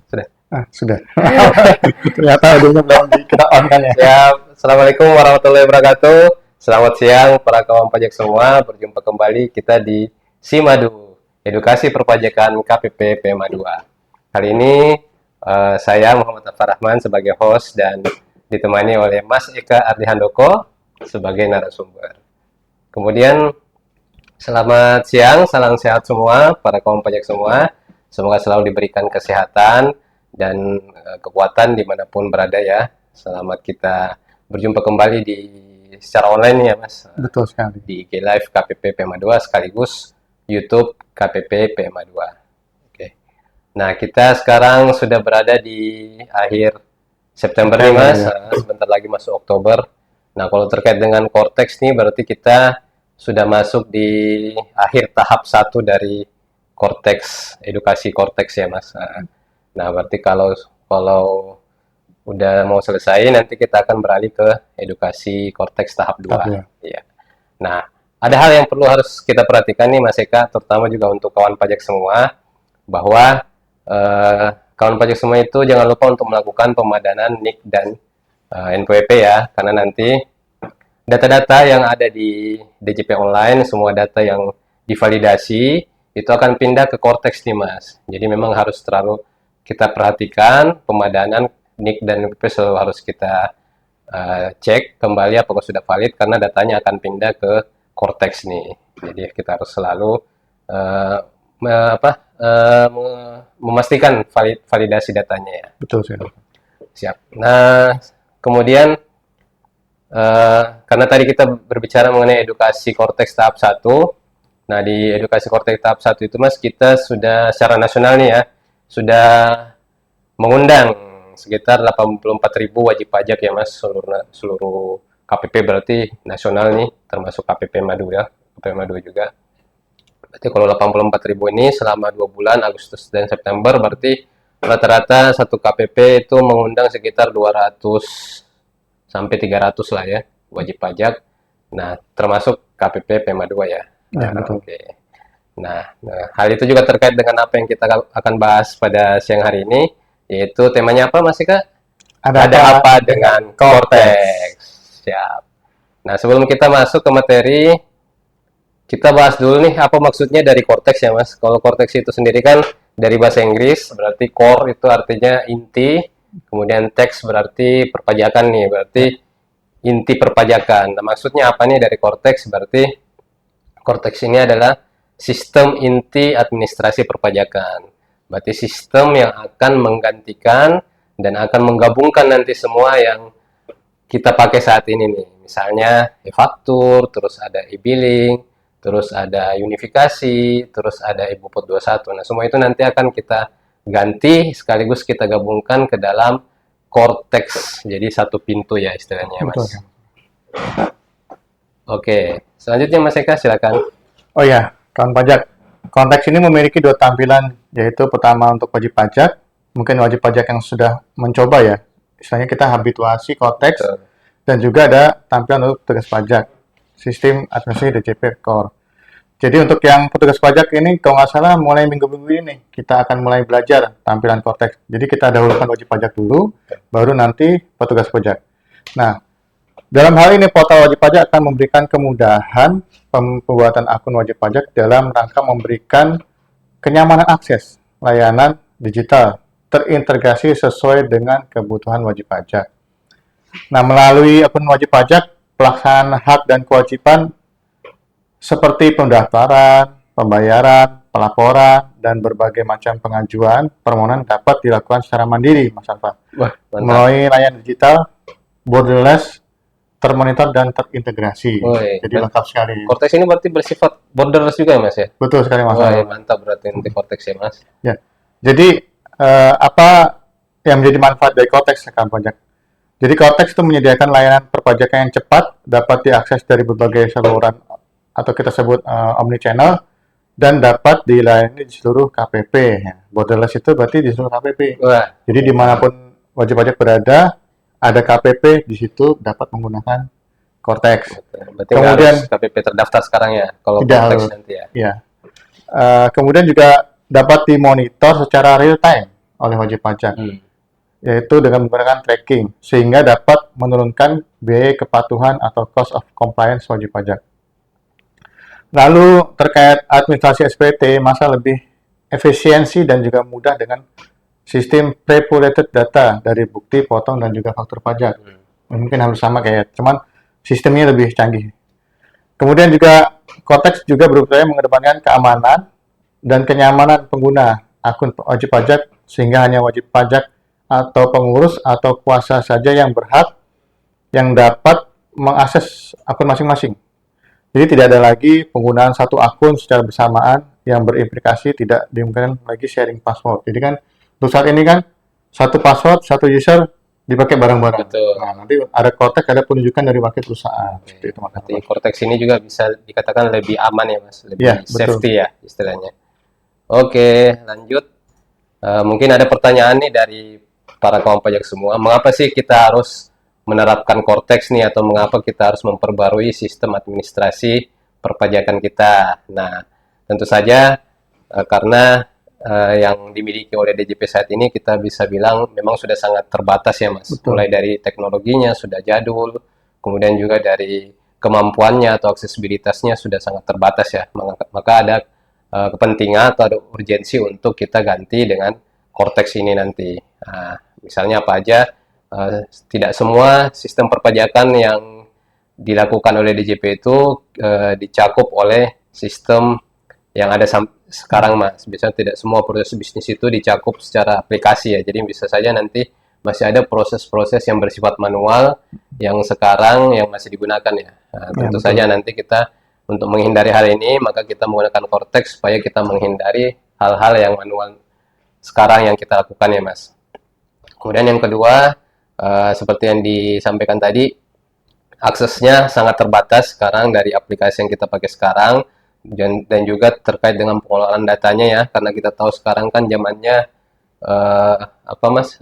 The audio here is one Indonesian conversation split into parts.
Sudah. Sudah. Ternyata audionya belum kita on kan ya. Siap. Assalamualaikum warahmatullahi wabarakatuh. Selamat siang para kawan pajak semua. Berjumpa kembali kita di Simadu, Edukasi Perpajakan KPP PMA 2. Kali ini saya Muhammad Afar Rahman sebagai host dan ditemani oleh Mas Eka Ardihandoko sebagai narasumber. Kemudian selamat siang, salam sehat semua para kawan pajak semua. Semoga selalu diberikan kesehatan dan kekuatan dimanapun berada ya. Selamat kita berjumpa kembali di secara online ya Mas. Betul sekali. Di IG Live KPP PMA 2 sekaligus YouTube KPP PMA 2. Oke. Nah kita sekarang sudah berada di akhir September nih Mas. Ya. Sebentar lagi masuk Oktober. Nah kalau terkait dengan Korteks nih berarti kita sudah masuk di akhir tahap 1 dari Korteks, edukasi Korteks ya Mas. Nah, berarti kalau udah mau selesai, nanti kita akan beralih ke edukasi Korteks tahap 2. Ya. Nah, ada hal yang perlu harus kita perhatikan nih Mas Eka, terutama juga untuk kawan pajak semua, bahwa kawan pajak semua itu jangan lupa untuk melakukan pemadanan NIK dan NPWP ya, karena nanti data-data yang ada di DJP online, semua data yang divalidasi, itu akan pindah ke Korteks nih Mas. Jadi memang harus terlalu kita perhatikan pemadanan NIK dan NPWP selalu harus kita cek kembali apakah sudah valid karena datanya akan pindah ke Korteks nih. Jadi kita harus selalu memastikan validasi datanya ya. Betul sih. Siap. Nah, kemudian karena tadi kita berbicara mengenai edukasi Korteks tahap 1. Nah, di edukasi Korteks tahap 1 itu Mas, kita sudah secara nasional nih ya, sudah mengundang sekitar 84.000 wajib pajak ya Mas, seluruh KPP berarti nasional nih, termasuk KPP Madu ya, KPP Madu juga. Berarti kalau 84.000 ini selama 2 bulan, Agustus dan September, berarti rata-rata satu KPP itu mengundang sekitar 200 sampai 300 lah ya, wajib pajak. Nah, termasuk KPP PMA 2 ya. Ya, betul. Oke. Nah, hal itu juga terkait dengan apa yang kita akan bahas pada siang hari ini, yaitu temanya apa Mas Ika? Ada apa dengan Korteks? Siap. Nah, sebelum kita masuk ke materi, kita bahas dulu nih apa maksudnya dari Korteks ya Mas. Kalau Korteks itu sendiri kan dari bahasa Inggris, berarti core itu artinya inti, kemudian teks berarti perpajakan nih, berarti inti perpajakan. Nah, maksudnya apa nih dari Korteks? Berarti Korteks ini adalah sistem inti administrasi perpajakan. Berarti sistem yang akan menggantikan dan akan menggabungkan nanti semua yang kita pakai saat ini nih. Misalnya e-faktur, terus ada e-billing, terus ada unifikasi, terus ada e-buput 21. Nah, semua itu nanti akan kita ganti sekaligus kita gabungkan ke dalam Korteks. Jadi satu pintu ya istilahnya Mas. Betul. Oke, selanjutnya Mas Eka silakan. Oh ya, kawan pajak. Konteks ini memiliki 2 tampilan, yaitu pertama untuk wajib pajak, mungkin wajib pajak yang sudah mencoba ya. Misalnya kita habituasi konteks, dan juga ada tampilan untuk petugas pajak, sistem administrasi DJP Core. Jadi untuk yang petugas pajak ini, kalau nggak salah mulai minggu-minggu ini, kita akan mulai belajar tampilan konteks. Jadi kita dahulukan wajib pajak dulu, baru nanti petugas pajak. Nah, dalam hal ini portal wajib pajak akan memberikan kemudahan pembuatan akun wajib pajak dalam rangka memberikan kenyamanan akses layanan digital terintegrasi sesuai dengan kebutuhan wajib pajak. Nah, melalui akun wajib pajak, pelaksanaan hak dan kewajiban seperti pendaftaran, pembayaran, pelaporan, dan berbagai macam pengajuan permohonan dapat dilakukan secara mandiri, Mas Alfa. Melalui layanan digital, borderless, termonitor dan terintegrasi. Jadi lengkap sekali. Korteks ini berarti bersifat borderless juga ya Mas ya? Betul sekali Mas. Mantap berarti nanti Korteks ya Mas. Ya. Jadi apa yang menjadi manfaat dari Korteks rekan pajak? Jadi Korteks itu menyediakan layanan perpajakan yang cepat, dapat diakses dari berbagai saluran atau kita sebut omnichannel, dan dapat dilayani di seluruh KPP. Ya. Borderless itu berarti di seluruh KPP. Jadi dimanapun wajib pajak berada, ada KPP di situ dapat menggunakan Korteks. Berarti kemudian harus KPP terdaftar sekarang ya, kalau Korteks nanti ya. Kemudian juga dapat dimonitor secara real time oleh wajib pajak, Hmm. yaitu dengan menggunakan tracking, sehingga dapat menurunkan biaya kepatuhan atau cost of compliance wajib pajak. Lalu terkait administrasi SPT, masa lebih efisiensi dan juga mudah dengan sistem pre-populated data dari bukti, potong, dan juga faktur pajak. Mungkin hampir sama kayak, cuman sistemnya lebih canggih. Kemudian juga Cortex juga berupaya mengedepankan keamanan dan kenyamanan pengguna akun wajib pajak, sehingga hanya wajib pajak atau pengurus atau kuasa saja yang berhak yang dapat mengakses akun masing-masing. Jadi tidak ada lagi penggunaan satu akun secara bersamaan yang berimplikasi tidak dimungkinkan lagi sharing password. Jadi kan untuk saat ini kan satu password, satu user dipakai bareng-bareng. Betul. Nah, nanti ada Cortex, ada penunjukan dari wakil perusahaan. Seperti itu Berarti makanya. Cortex ini juga bisa dikatakan lebih aman ya Mas, lebih Iya, betul. safety ya istilahnya. Oke, lanjut. Mungkin ada pertanyaan nih dari para kawan pajak semua. Mengapa sih kita harus menerapkan Cortex nih atau mengapa kita harus memperbarui sistem administrasi perpajakan kita? Nah, tentu saja karena yang dimiliki oleh DJP saat ini kita bisa bilang memang sudah sangat terbatas ya Mas. Betul. Mulai dari teknologinya sudah jadul, kemudian juga dari kemampuannya atau aksesibilitasnya sudah sangat terbatas ya. Maka ada kepentingan atau ada urgensi untuk kita ganti dengan Cortex ini nanti. Nah, misalnya apa aja, tidak semua sistem perpajakan yang dilakukan oleh DJP itu dicakup oleh sistem yang ada sekarang Mas. Biasanya tidak semua proses bisnis itu dicakup secara aplikasi ya. Jadi bisa saja nanti masih ada proses-proses yang bersifat manual yang sekarang yang masih digunakan ya. Nah, tentu saja nanti kita untuk menghindari hal ini maka kita menggunakan Cortex supaya kita menghindari hal-hal yang manual sekarang yang kita lakukan ya Mas. Kemudian yang kedua, seperti yang disampaikan tadi, aksesnya sangat terbatas sekarang dari aplikasi yang kita pakai sekarang dan juga terkait dengan pengelolaan datanya ya, karena kita tahu sekarang kan zamannya apa Mas,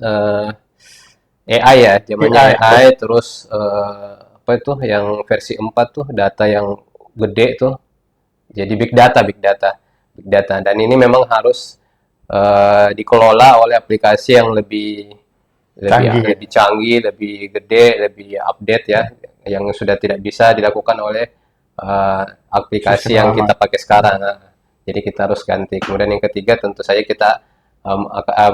AI ya, zamannya AI terus apa itu yang versi 4 tuh data yang gede tuh, jadi big data dan ini memang harus dikelola oleh aplikasi yang lebih canggih, lebih gede, lebih update ya, yang sudah tidak bisa dilakukan oleh aplikasi yang kita pakai sekarang. Jadi kita harus ganti. Kemudian yang ketiga tentu saja kita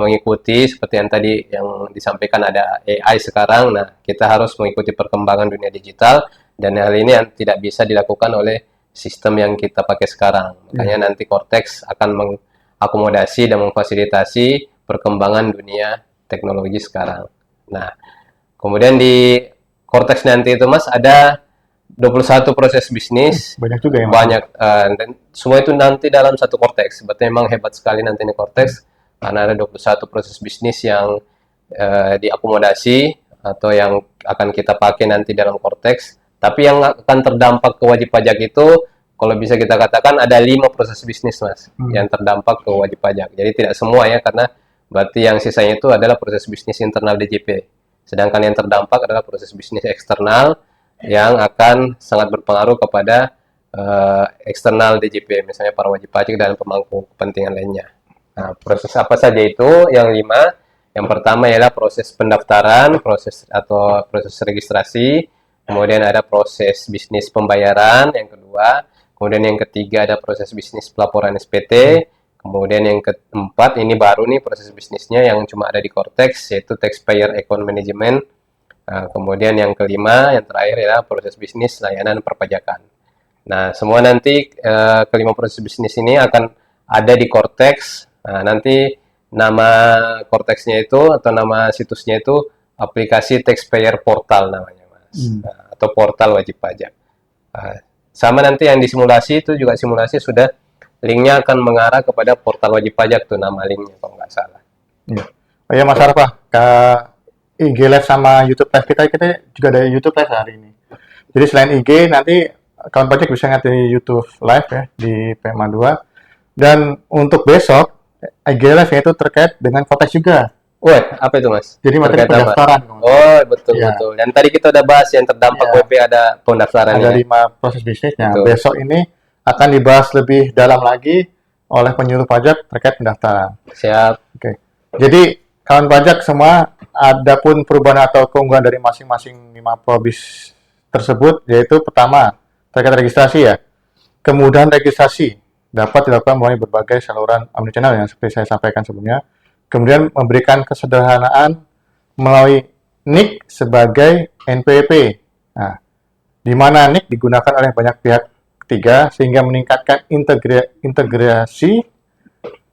mengikuti seperti yang tadi yang disampaikan ada AI sekarang. Nah, kita harus mengikuti perkembangan dunia digital dan hal ini yang tidak bisa dilakukan oleh sistem yang kita pakai sekarang. Makanya nanti Cortex akan mengakomodasi dan memfasilitasi perkembangan dunia teknologi sekarang. Nah, kemudian di Cortex nanti itu Mas ada 21 proses bisnis. Banyak juga ya Mas. Banyak dan semua itu nanti dalam satu Cortex. Berarti memang hebat sekali nanti ini Cortex karena ada 21 proses bisnis yang diakomodasi atau yang akan kita pakai nanti dalam Cortex. Tapi yang akan terdampak ke wajib pajak itu kalau bisa kita katakan ada 5 proses bisnis Mas yang terdampak ke wajib pajak. Jadi tidak semua ya karena berarti yang sisanya itu adalah proses bisnis internal DJP. Sedangkan yang terdampak adalah proses bisnis eksternal yang akan sangat berpengaruh kepada eksternal DJP, misalnya para wajib pajak dan pemangku kepentingan lainnya. Nah, proses apa saja itu? Yang 5. Yang pertama ialah proses pendaftaran, proses registrasi. Kemudian ada proses bisnis pembayaran, yang kedua. Kemudian yang ketiga ada proses bisnis pelaporan SPT. Kemudian yang keempat, ini baru nih proses bisnisnya yang cuma ada di Cortex, yaitu Taxpayer Account Management. Nah, kemudian yang kelima, yang terakhir adalah proses bisnis layanan perpajakan. Nah, semua nanti kelima proses bisnis ini akan ada di Cortex. Nah, nanti nama Cortex-nya itu atau nama situsnya itu aplikasi Taxpayer Portal namanya Mas. Nah, atau portal wajib pajak. Nah, sama nanti yang disimulasi itu juga simulasi sudah linknya akan mengarah kepada portal wajib pajak tuh nama linknya kalau nggak salah. Ya. Oh ya Mas Arfa, ke IG Live sama YouTube Live kita juga ada YouTube Live hari ini. Jadi selain IG nanti kawan pajak bisa lihat di YouTube Live ya di PMA 2. Dan untuk besok IG Live itu terkait dengan Cortex juga. Wah, apa itu Mas? Jadi materi pendaftaran. Oh, betul. Dan tadi kita udah bahas yang terdampak WP ada pendaftaran. Ada 5 proses bisnisnya. Besok ini akan dibahas lebih dalam lagi oleh penyuluh pajak terkait pendaftaran. Siap. Oke. Jadi kawan pajak semua, adapun perubahan atau keunggulan dari masing-masing 5 probis tersebut, yaitu pertama terkait registrasi ya. Kemudahan registrasi dapat dilakukan melalui berbagai saluran omnichannel yang seperti saya sampaikan sebelumnya. Kemudian memberikan kesederhanaan melalui NIK sebagai NPWP. Nah, di mana NIK digunakan oleh banyak pihak ketiga sehingga meningkatkan integrasi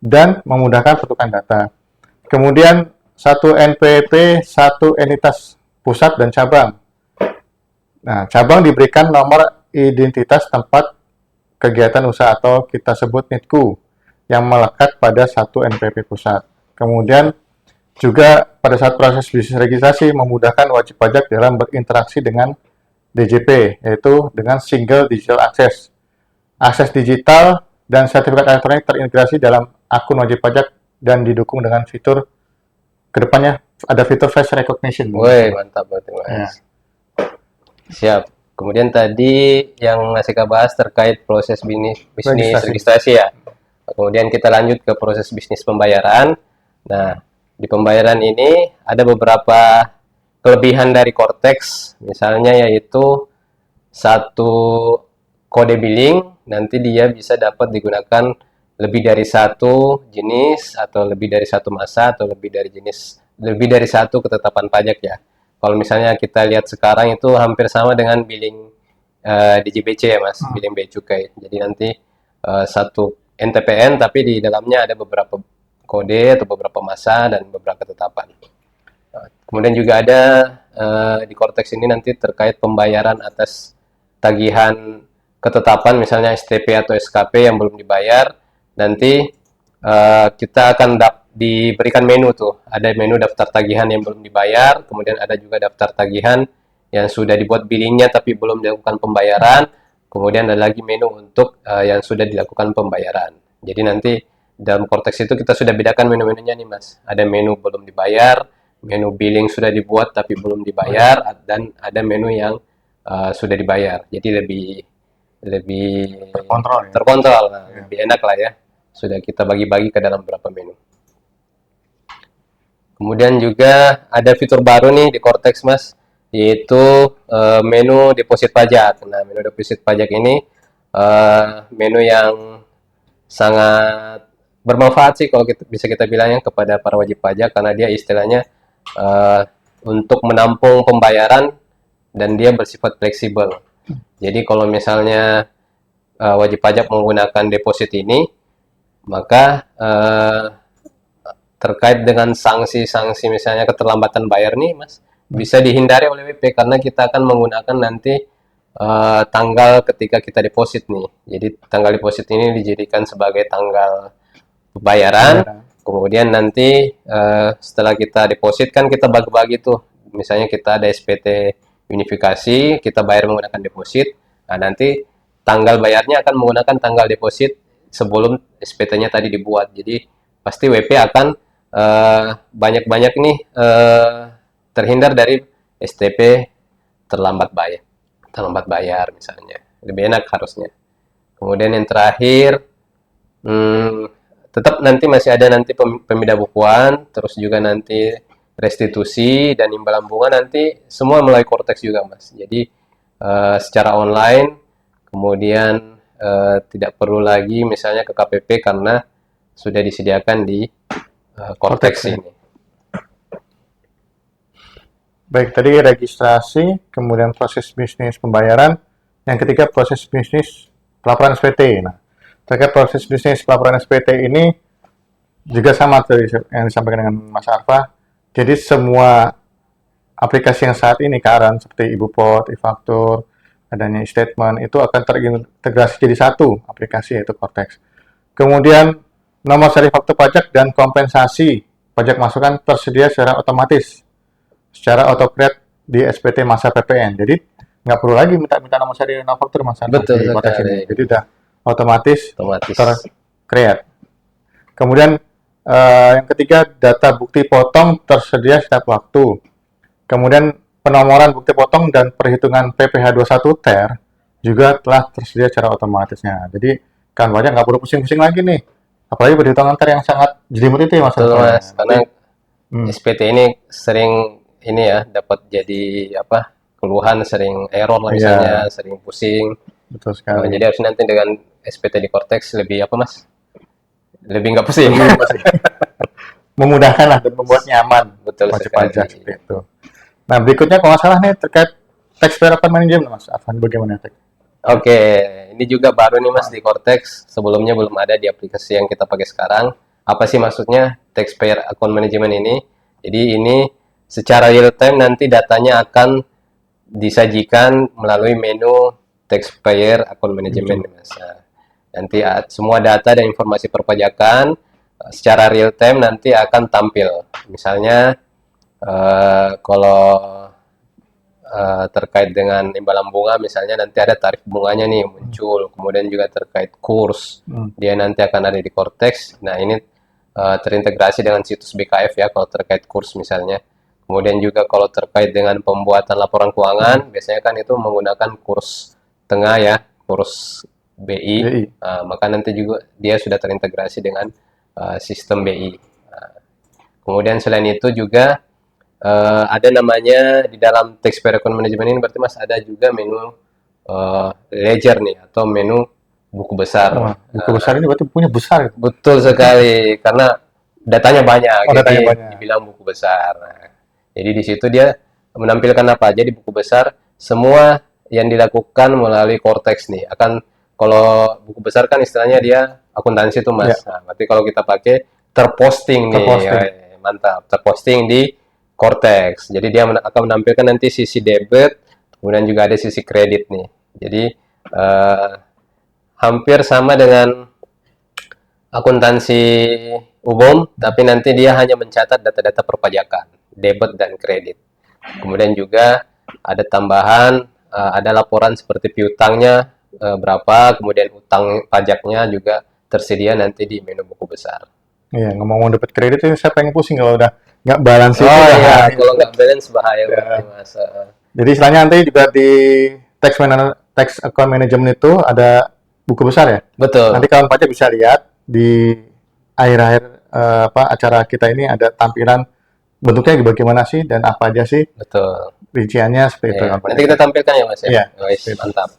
dan memudahkan pertukaran data. Kemudian satu NPWP, satu entitas pusat dan cabang. Nah, cabang diberikan nomor identitas tempat kegiatan usaha atau kita sebut NITKU yang melekat pada satu NPWP pusat. Kemudian juga pada saat proses bisnis registrasi memudahkan wajib pajak dalam berinteraksi dengan DJP, yaitu dengan Single Digital Access. Akses digital dan sertifikat elektronik terintegrasi dalam akun wajib pajak dan didukung dengan fitur kedepannya ada fitur face recognition. Woi, mantap banget Mas. Ya. Siap. Kemudian tadi yang masih kita bahas terkait proses bisnis Registrasi. registrasi ya. Kemudian kita lanjut ke proses bisnis pembayaran. Nah, di pembayaran ini ada beberapa kelebihan dari Cortex, misalnya yaitu satu kode billing, nanti dia bisa dapat digunakan lebih dari satu jenis atau lebih dari satu masa atau lebih dari satu ketetapan pajak ya. Kalau misalnya kita lihat sekarang itu hampir sama dengan billing DJBC ya Mas, billing bea cukai. Jadi nanti satu NTPN tapi di dalamnya ada beberapa kode atau beberapa masa dan beberapa ketetapan. Kemudian juga ada di Cortex ini nanti terkait pembayaran atas tagihan ketetapan misalnya STP atau SKP yang belum dibayar. Nanti kita akan diberikan menu tuh, ada menu daftar tagihan yang belum dibayar, kemudian ada juga daftar tagihan yang sudah dibuat billingnya tapi belum dilakukan pembayaran, kemudian ada lagi menu untuk yang sudah dilakukan pembayaran. Jadi nanti dalam Cortex itu kita sudah bedakan menu-menunya nih Mas, ada menu belum dibayar, menu billing sudah dibuat tapi belum dibayar, dan ada menu yang sudah dibayar. Jadi lebih terkontrol, nah, lebih enak lah ya. Sudah kita bagi-bagi ke dalam beberapa menu. Kemudian juga ada fitur baru nih di Cortex Mas, yaitu menu deposit pajak. Nah, menu deposit pajak ini menu yang sangat bermanfaat sih kalau bisa kita bilangnya kepada para wajib pajak, karena dia istilahnya untuk menampung pembayaran dan dia bersifat fleksibel. Jadi kalau misalnya wajib pajak menggunakan deposit ini, maka terkait dengan sanksi-sanksi misalnya keterlambatan bayar nih Mas, bisa dihindari oleh WP karena kita akan menggunakan nanti tanggal ketika kita deposit nih. Jadi tanggal deposit ini dijadikan sebagai tanggal pembayaran. Kemudian nanti setelah kita deposit kan kita bagi-bagi tuh. Misalnya kita ada SPT unifikasi, kita bayar menggunakan deposit. Nah, nanti tanggal bayarnya akan menggunakan tanggal deposit sebelum SPT-nya tadi dibuat. Jadi pasti WP akan banyak-banyak nih terhindar dari STP terlambat bayar misalnya. Lebih enak harusnya. Kemudian yang terakhir tetap nanti masih ada nanti pemindah bukuan, terus juga nanti restitusi dan imbalan bunga nanti semua melalui Cortex juga Mas. Jadi secara online, kemudian tidak perlu lagi misalnya ke KPP karena sudah disediakan di Cortex ini. Baik, tadi registrasi, kemudian proses bisnis pembayaran, yang ketiga proses bisnis pelaporan SPT. Nah, terkait proses bisnis pelaporan SPT ini juga sama tadi yang disampaikan dengan Mas Arfa. Jadi semua aplikasi yang saat ini KARAN seperti IbuPort, e-faktur, adanya e-statement itu akan terintegrasi jadi satu aplikasi yaitu Cortex. Kemudian nomor seri faktur pajak dan kompensasi pajak masukan tersedia secara otomatis, secara auto-create di SPT masa PPN. Jadi nggak perlu lagi minta nomor seri faktur masa Betul di Cortex sekali. ini. Jadi udah otomatis Otomatis. ter-create. Kemudian yang ketiga, data bukti potong tersedia setiap waktu. Kemudian penomoran bukti potong dan perhitungan PPh 21 TER juga telah tersedia secara otomatisnya. Jadi kan pajak nggak perlu pusing-pusing lagi nih Apalagi perhitungan antar yang sangat jelimet itu ya Mas. Betul Mas, karena Hmm. SPT ini sering ini ya dapat jadi apa keluhan, sering error lah misalnya, Iya, sering pusing. betul sekali. Jadi harus nanti dengan SPT di Cortex lebih apa Mas? Lebih nggak pusing. Memudahkan lah dan membuat nyaman Betul wajib sekali. pajak seperti itu. Nah, berikutnya kalau nggak salah nih terkait taxpayer account management Mas Afan, bagaimana Tek? Oke, ini juga baru nih Mas di Cortex. Sebelumnya belum ada di aplikasi yang kita pakai sekarang. Apa sih maksudnya taxpayer account management ini? Jadi ini secara real time nanti datanya akan disajikan melalui menu taxpayer account management Mas. Nah, nanti semua data dan informasi perpajakan secara real time nanti akan tampil. Misalnya kalau terkait dengan imbalan bunga misalnya nanti ada tarif bunganya nih muncul, kemudian juga terkait kurs dia nanti akan ada di Cortex. Nah ini terintegrasi dengan situs BKF ya kalau terkait kurs misalnya. Kemudian juga kalau terkait dengan pembuatan laporan keuangan biasanya kan itu menggunakan kurs tengah ya, kurs BI. BI. Maka nanti juga dia sudah terintegrasi dengan sistem BI. Kemudian selain itu juga ada namanya di dalam taxpayer account management ini berarti Mas ada juga menu ledger nih atau menu buku besar. Wah, buku besar ini berarti punya besar. Betul sekali karena datanya banyak, Oh, jadi datanya banyak. dibilang buku besar. Nah, jadi di situ dia menampilkan apa aja di buku besar, semua yang dilakukan melalui Cortex nih. Akan kalau buku besar kan istilahnya dia akuntansi tuh Mas. Ya. Nah, berarti kalau kita pakai terposting nih, Terposting. mantap, terposting di Cortex. Jadi dia akan menampilkan nanti sisi debit, kemudian juga ada sisi kredit nih. Jadi hampir sama dengan akuntansi umum, tapi nanti dia hanya mencatat data-data perpajakan, debit dan kredit. Kemudian juga ada tambahan, ada laporan seperti piutangnya berapa, kemudian utang pajaknya juga tersedia nanti di menu buku besar. Iya, ngomong debit kredit itu saya pengen pusing kalau udah nggak balance Oh itu. iya, kalau nggak balance bahaya banget Mas. Jadi istilahnya nanti juga di tax account management itu ada buku besar ya. Betul. Nanti kawan pajak bisa lihat di akhir-akhir acara kita ini ada tampilan bentuknya bagaimana sih dan apa aja sih Betul. rinciannya seperti itu. Iya. kawan pajak. Nanti kita tampilkan ya Mas ya. Iya, Guys, seperti itu. mantap.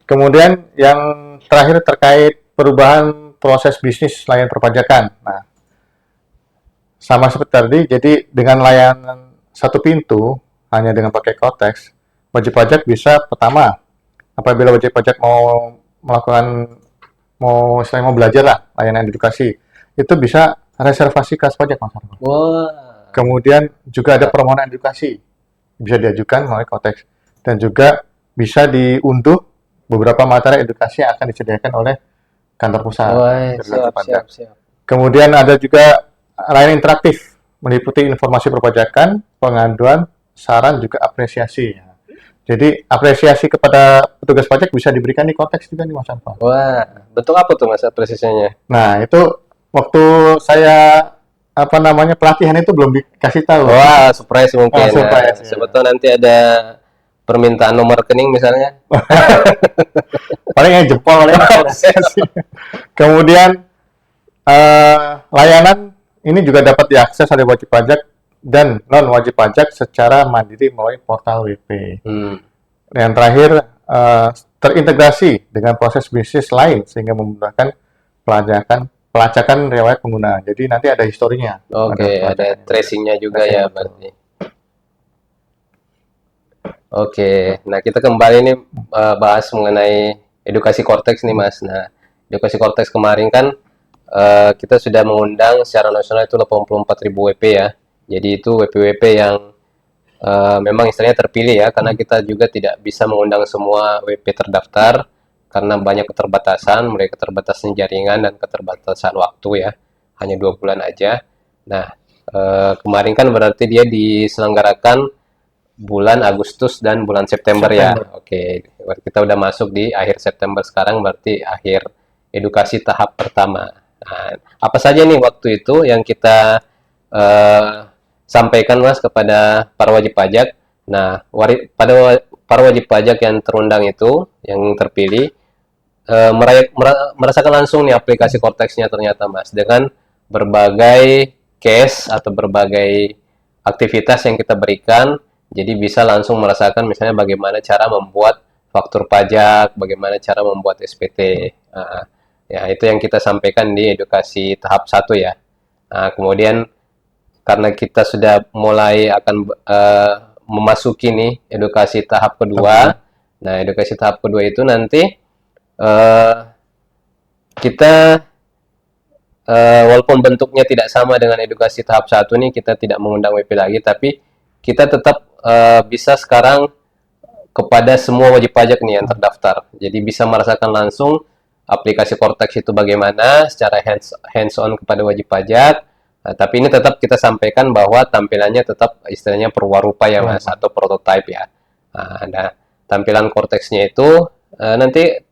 Kemudian yang terakhir terkait perubahan proses bisnis layanan perpajakan. Nah, sama seperti tadi, jadi dengan layanan satu pintu hanya dengan pakai Cortex, wajib pajak bisa pertama apabila wajib pajak mau melakukan istilahnya mau belajar lah layanan edukasi itu bisa reservasi kas pajak Mas Argo. Wah. Kemudian juga ada permohonan edukasi bisa diajukan melalui Cortex dan juga bisa diunduh beberapa materi edukasi yang akan disediakan oleh kantor pusat. Wah, dari wajib pajak. siap. Kemudian ada juga layanan interaktif meliputi informasi perpajakan, pengaduan, saran juga apresiasi. Jadi apresiasi kepada petugas pajak bisa diberikan di Cortex juga nih Mas Alfa. Wah, bentuk apa tuh Mas apresiasinya? Nah, itu waktu saya pelatihan itu belum dikasih tahu. Wah, surprise mungkin. Oh, surprise, Nah, ya. sebetulnya nanti ada permintaan nomor rekening misalnya. Paling yang jempol paling apresiasi. Kemudian layanan ini juga dapat diakses oleh wajib pajak dan non wajib pajak secara mandiri melalui portal WP. Yang terakhir terintegrasi dengan proses bisnis lain sehingga memudahkan pelacakan riwayat pengguna. Jadi nanti ada historinya. Oke, ada tracingnya juga ya berarti. Oke, nah kita kembali nih bahas mengenai edukasi Cortex nih Mas. Nah, edukasi Cortex kemarin kan kita sudah mengundang secara nasional itu 84.000 WP ya. Jadi itu WP-WP yang memang istilahnya terpilih ya, karena kita juga tidak bisa mengundang semua WP terdaftar karena banyak keterbatasan, mulai keterbatasan jaringan dan keterbatasan waktu ya, hanya 2 bulan aja. Nah, kemarin kan berarti dia diselenggarakan bulan Agustus dan bulan September ya. Oke, kita udah masuk di akhir September sekarang, berarti akhir edukasi tahap pertama. Nah, apa saja nih waktu itu yang kita sampaikan Mas kepada para wajib pajak. Nah, pada para wajib pajak yang terundang itu, yang terpilih, merasakan langsung nih aplikasi Cortex-nya ternyata Mas, dengan berbagai case atau berbagai aktivitas yang kita berikan. Jadi bisa langsung merasakan misalnya bagaimana cara membuat faktur pajak, bagaimana cara membuat SPT. Ya, itu yang kita sampaikan di edukasi tahap 1 ya. Nah, kemudian karena kita sudah mulai akan memasuki nih edukasi tahap kedua. Nah, edukasi tahap kedua itu nanti kita walaupun bentuknya tidak sama dengan edukasi tahap 1 nih, kita tidak mengundang WP lagi, tapi kita tetap bisa sekarang kepada semua wajib pajak nih yang terdaftar. Jadi bisa merasakan langsung aplikasi Cortex itu bagaimana secara hands-on kepada wajib pajak. Nah, tapi ini tetap kita sampaikan bahwa tampilannya tetap istilahnya perwarupa ya Mas, atau prototype ya. Nah, tampilan Cortex-nya itu nanti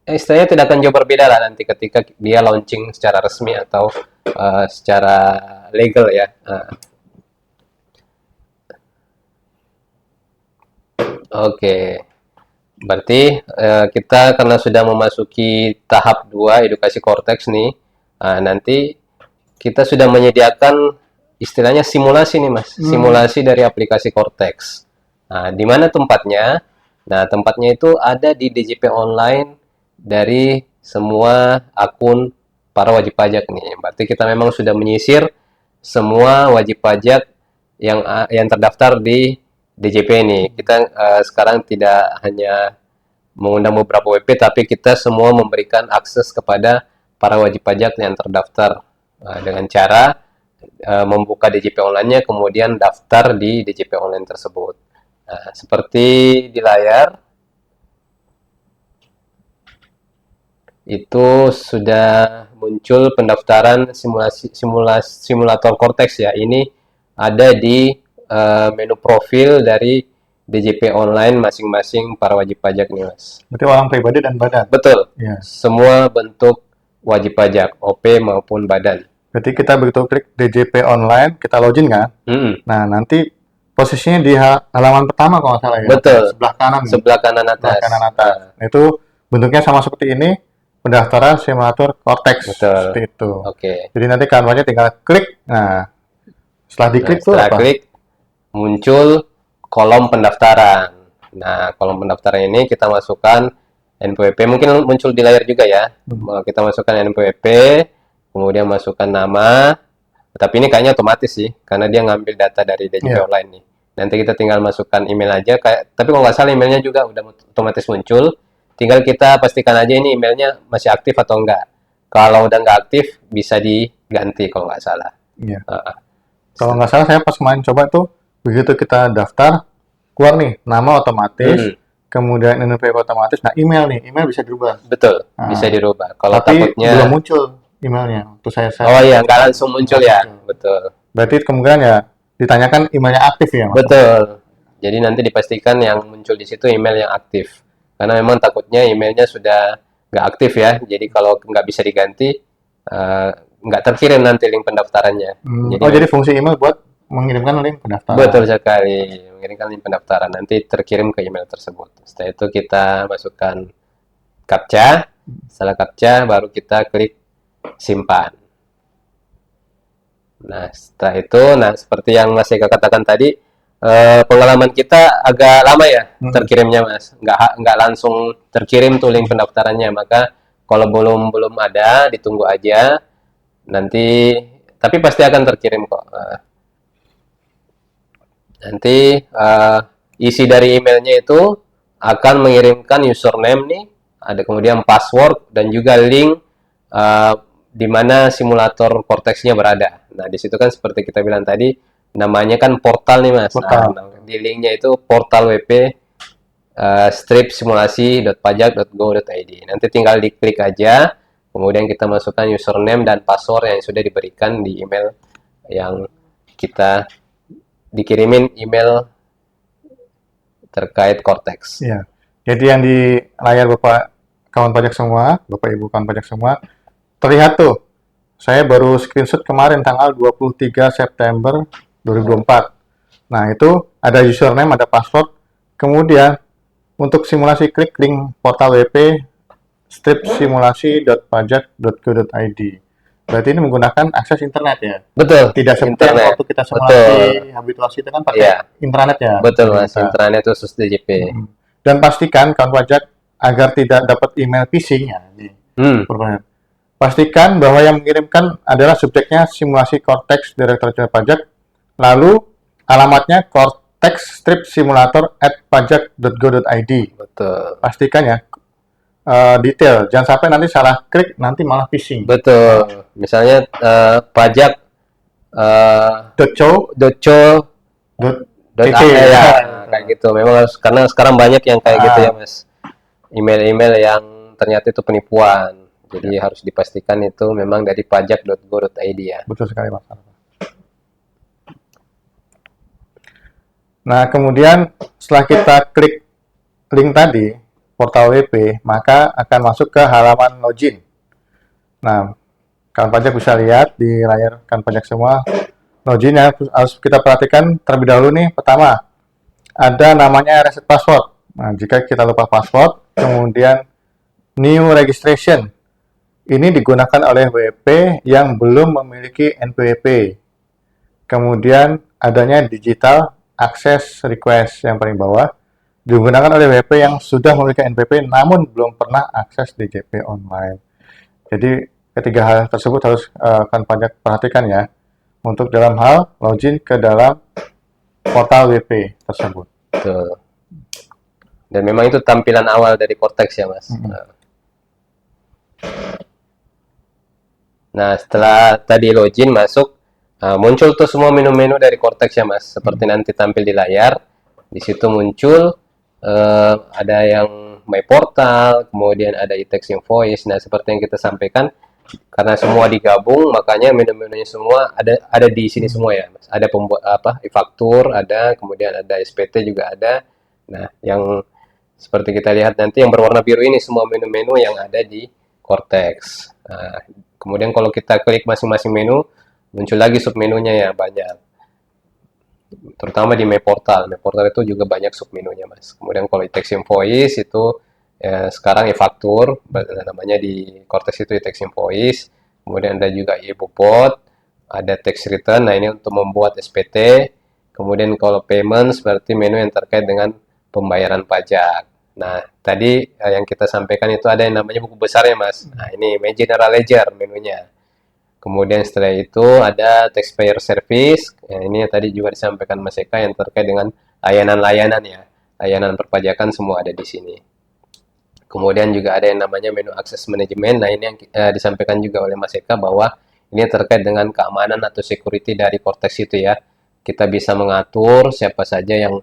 istilahnya tidak akan jauh berbeda lah nanti ketika dia launching secara resmi atau secara legal ya. Oke. Berarti kita karena sudah memasuki tahap 2 edukasi Cortex nih, nanti kita sudah menyediakan istilahnya simulasi nih Mas, simulasi dari aplikasi Cortex. Nah, di mana tempatnya? Nah, tempatnya itu ada di DJP Online dari semua akun para wajib pajak nih. Berarti kita memang sudah menyisir semua wajib pajak yang terdaftar di DJP ini. Kita sekarang tidak hanya mengundang beberapa WP, tapi kita semua memberikan akses kepada para wajib pajak yang terdaftar dengan cara membuka DJP online-nya, kemudian daftar di DJP online tersebut. Nah, seperti di layar, itu sudah muncul pendaftaran simulator Cortex ya. Ini ada di menu profil dari DJP online masing-masing para wajib pajak nih Mas. Berarti orang pribadi dan badan? Betul. Ya. Semua bentuk wajib pajak, OP maupun badan. Berarti kita begitu klik DJP online, kita login kan? Nah, nanti posisinya di halaman pertama kalau nggak salah ya? Betul. Sebelah kanan. Sebelah kanan atas. Sebelah kanan atas. Nah, itu bentuknya sama seperti ini, pendaftaran simulator Cortex. Betul. Seperti itu. Oke. Jadi nanti kawannya tinggal klik. Nah, setelah diklik tuh setelah apa? klik, muncul kolom pendaftaran. Nah, kolom pendaftaran ini kita masukkan NPWP, mungkin muncul di layar juga ya. Kita masukkan NPWP, kemudian masukkan nama. Tapi ini kayaknya otomatis sih, karena dia ngambil data dari DJP Online nih. Nanti kita tinggal masukkan email aja. Tapi kalau nggak salah emailnya juga udah otomatis muncul. Tinggal kita pastikan aja ini emailnya masih aktif atau enggak. Kalau udah nggak aktif, bisa diganti kalau nggak salah. Iya. Kalau nggak salah saya pas main coba tuh, begitu kita daftar, keluar nih nama otomatis, kemudian NPWP otomatis. Nah, email bisa dirubah. Betul, bisa dirubah. Kalau Tapi takutnya belum muncul emailnya. Waktu saya oh iya, nggak langsung muncul ya. Betul. Berarti kemungkinan ya ditanyakan emailnya aktif ya, Mas? Betul. Jadi nanti dipastikan yang muncul di situ email yang aktif. Karena memang takutnya emailnya sudah nggak aktif ya. Jadi kalau nggak bisa diganti, nggak terkirim nanti link pendaftarannya. Jadi fungsi email buat mengirimkan link pendaftaran. Betul sekali, mengirimkan link pendaftaran, nanti terkirim ke email tersebut. Setelah itu kita masukkan CAPTCHA, setelah CAPTCHA baru kita klik simpan. Nah, setelah itu, seperti yang Mas Eka katakan tadi, pengalaman kita agak lama ya terkirimnya Mas, nggak langsung terkirim tuh link pendaftarannya, maka kalau belum ada, ditunggu aja, nanti, tapi pasti akan terkirim kok. Nanti isi dari emailnya itu akan mengirimkan username nih, ada kemudian password dan juga link di mana simulator Cortex-nya berada. Nah, di situ kan seperti kita bilang tadi, namanya kan portal nih Mas. Nah, di linknya itu portal WP strip simulasi.pajak.go.id. Nanti tinggal diklik aja, kemudian kita masukkan username dan password yang sudah diberikan di email yang kita dikirimin email terkait Cortex. Iya. Jadi yang di layar Bapak kawan pajak semua, Bapak Ibu kawan pajak semua, terlihat tuh. Saya baru screenshot kemarin tanggal 23 September 2024. Nah, itu ada username, ada password. Kemudian untuk simulasi klik link portal WP stripsimulasi.pajak.go.id. Berarti ini menggunakan akses internet ya? Betul, Tidak seperti internet. waktu kita simulasi habituasi itu kan pakai Iya, intranet ya? betul Jadi Mas, bisa. intranet khusus DJP. Dan pastikan kawan pajak agar tidak dapat email phishing ya. Ini perubahan. Pastikan bahwa yang mengirimkan adalah subjeknya simulasi Cortex Direktorat Jenderal Pajak, lalu alamatnya Cortex Strip Simulator @pajak.go.id. Betul. Pastikan ya, detail. Jangan sampai nanti salah klik, nanti malah phishing. Betul. Misalnya pajak .co, .co .ct. ya, kayak gitu. Memang harus, karena sekarang banyak yang kayak gitu ya Mas. Email-email yang ternyata itu penipuan. Jadi harus dipastikan itu memang dari pajak.go.id ya. Betul sekali Mas. Nah, kemudian setelah kita klik link tadi, portal WP, maka akan masuk ke halaman login. Nah, kawan pajak bisa lihat di layar kawan pajak semua. Login ya, harus kita perhatikan terlebih dahulu nih. Pertama, ada namanya reset password. Nah, jika kita lupa password, kemudian new registration. Ini digunakan oleh WP yang belum memiliki NPWP. Kemudian adanya digital access request yang paling bawah, digunakan oleh WP yang sudah memiliki NPWP namun belum pernah akses DJP online. Jadi ketiga hal tersebut harus kan pajak perhatikan ya, untuk dalam hal login ke dalam portal WP tersebut. Betul. Dan memang itu tampilan awal dari Cortex ya Mas. Nah, setelah tadi login masuk, muncul tuh semua menu-menu dari Cortex ya Mas. Seperti nanti tampil di layar. Di situ muncul ada yang My Portal, kemudian ada e-tax invoice. Nah, seperti yang kita sampaikan, karena semua digabung, makanya menu-menunya semua ada di sini semua ya Mas. Ada pembuat e-faktur, ada, kemudian ada SPT juga ada. Nah, yang seperti kita lihat nanti yang berwarna biru ini semua menu-menu yang ada di Cortex. Nah, kemudian kalau kita klik masing-masing menu, muncul lagi submenunya ya banyak. Terutama di My Portal. My Portal itu juga banyak submenunya Mas. Kemudian kalau e-tax invoice itu ya, sekarang e-faktur, namanya di Cortex itu e-tax invoice. Kemudian ada juga e-bupot, ada tax return. Nah, ini untuk membuat SPT. Kemudian kalau payments berarti menu yang terkait dengan pembayaran pajak. Nah, tadi yang kita sampaikan itu ada yang namanya buku besarnya, Mas. Nah, ini General Ledger menunya. Kemudian setelah itu ada taxpayer service. Ya, ini tadi juga disampaikan Mas Eka yang terkait dengan layanan-layanan ya. Layanan perpajakan semua ada di sini. Kemudian juga ada yang namanya menu akses manajemen. Nah, ini yang disampaikan juga oleh Mas Eka bahwa ini terkait dengan keamanan atau security dari Cortex itu ya. Kita bisa mengatur siapa saja yang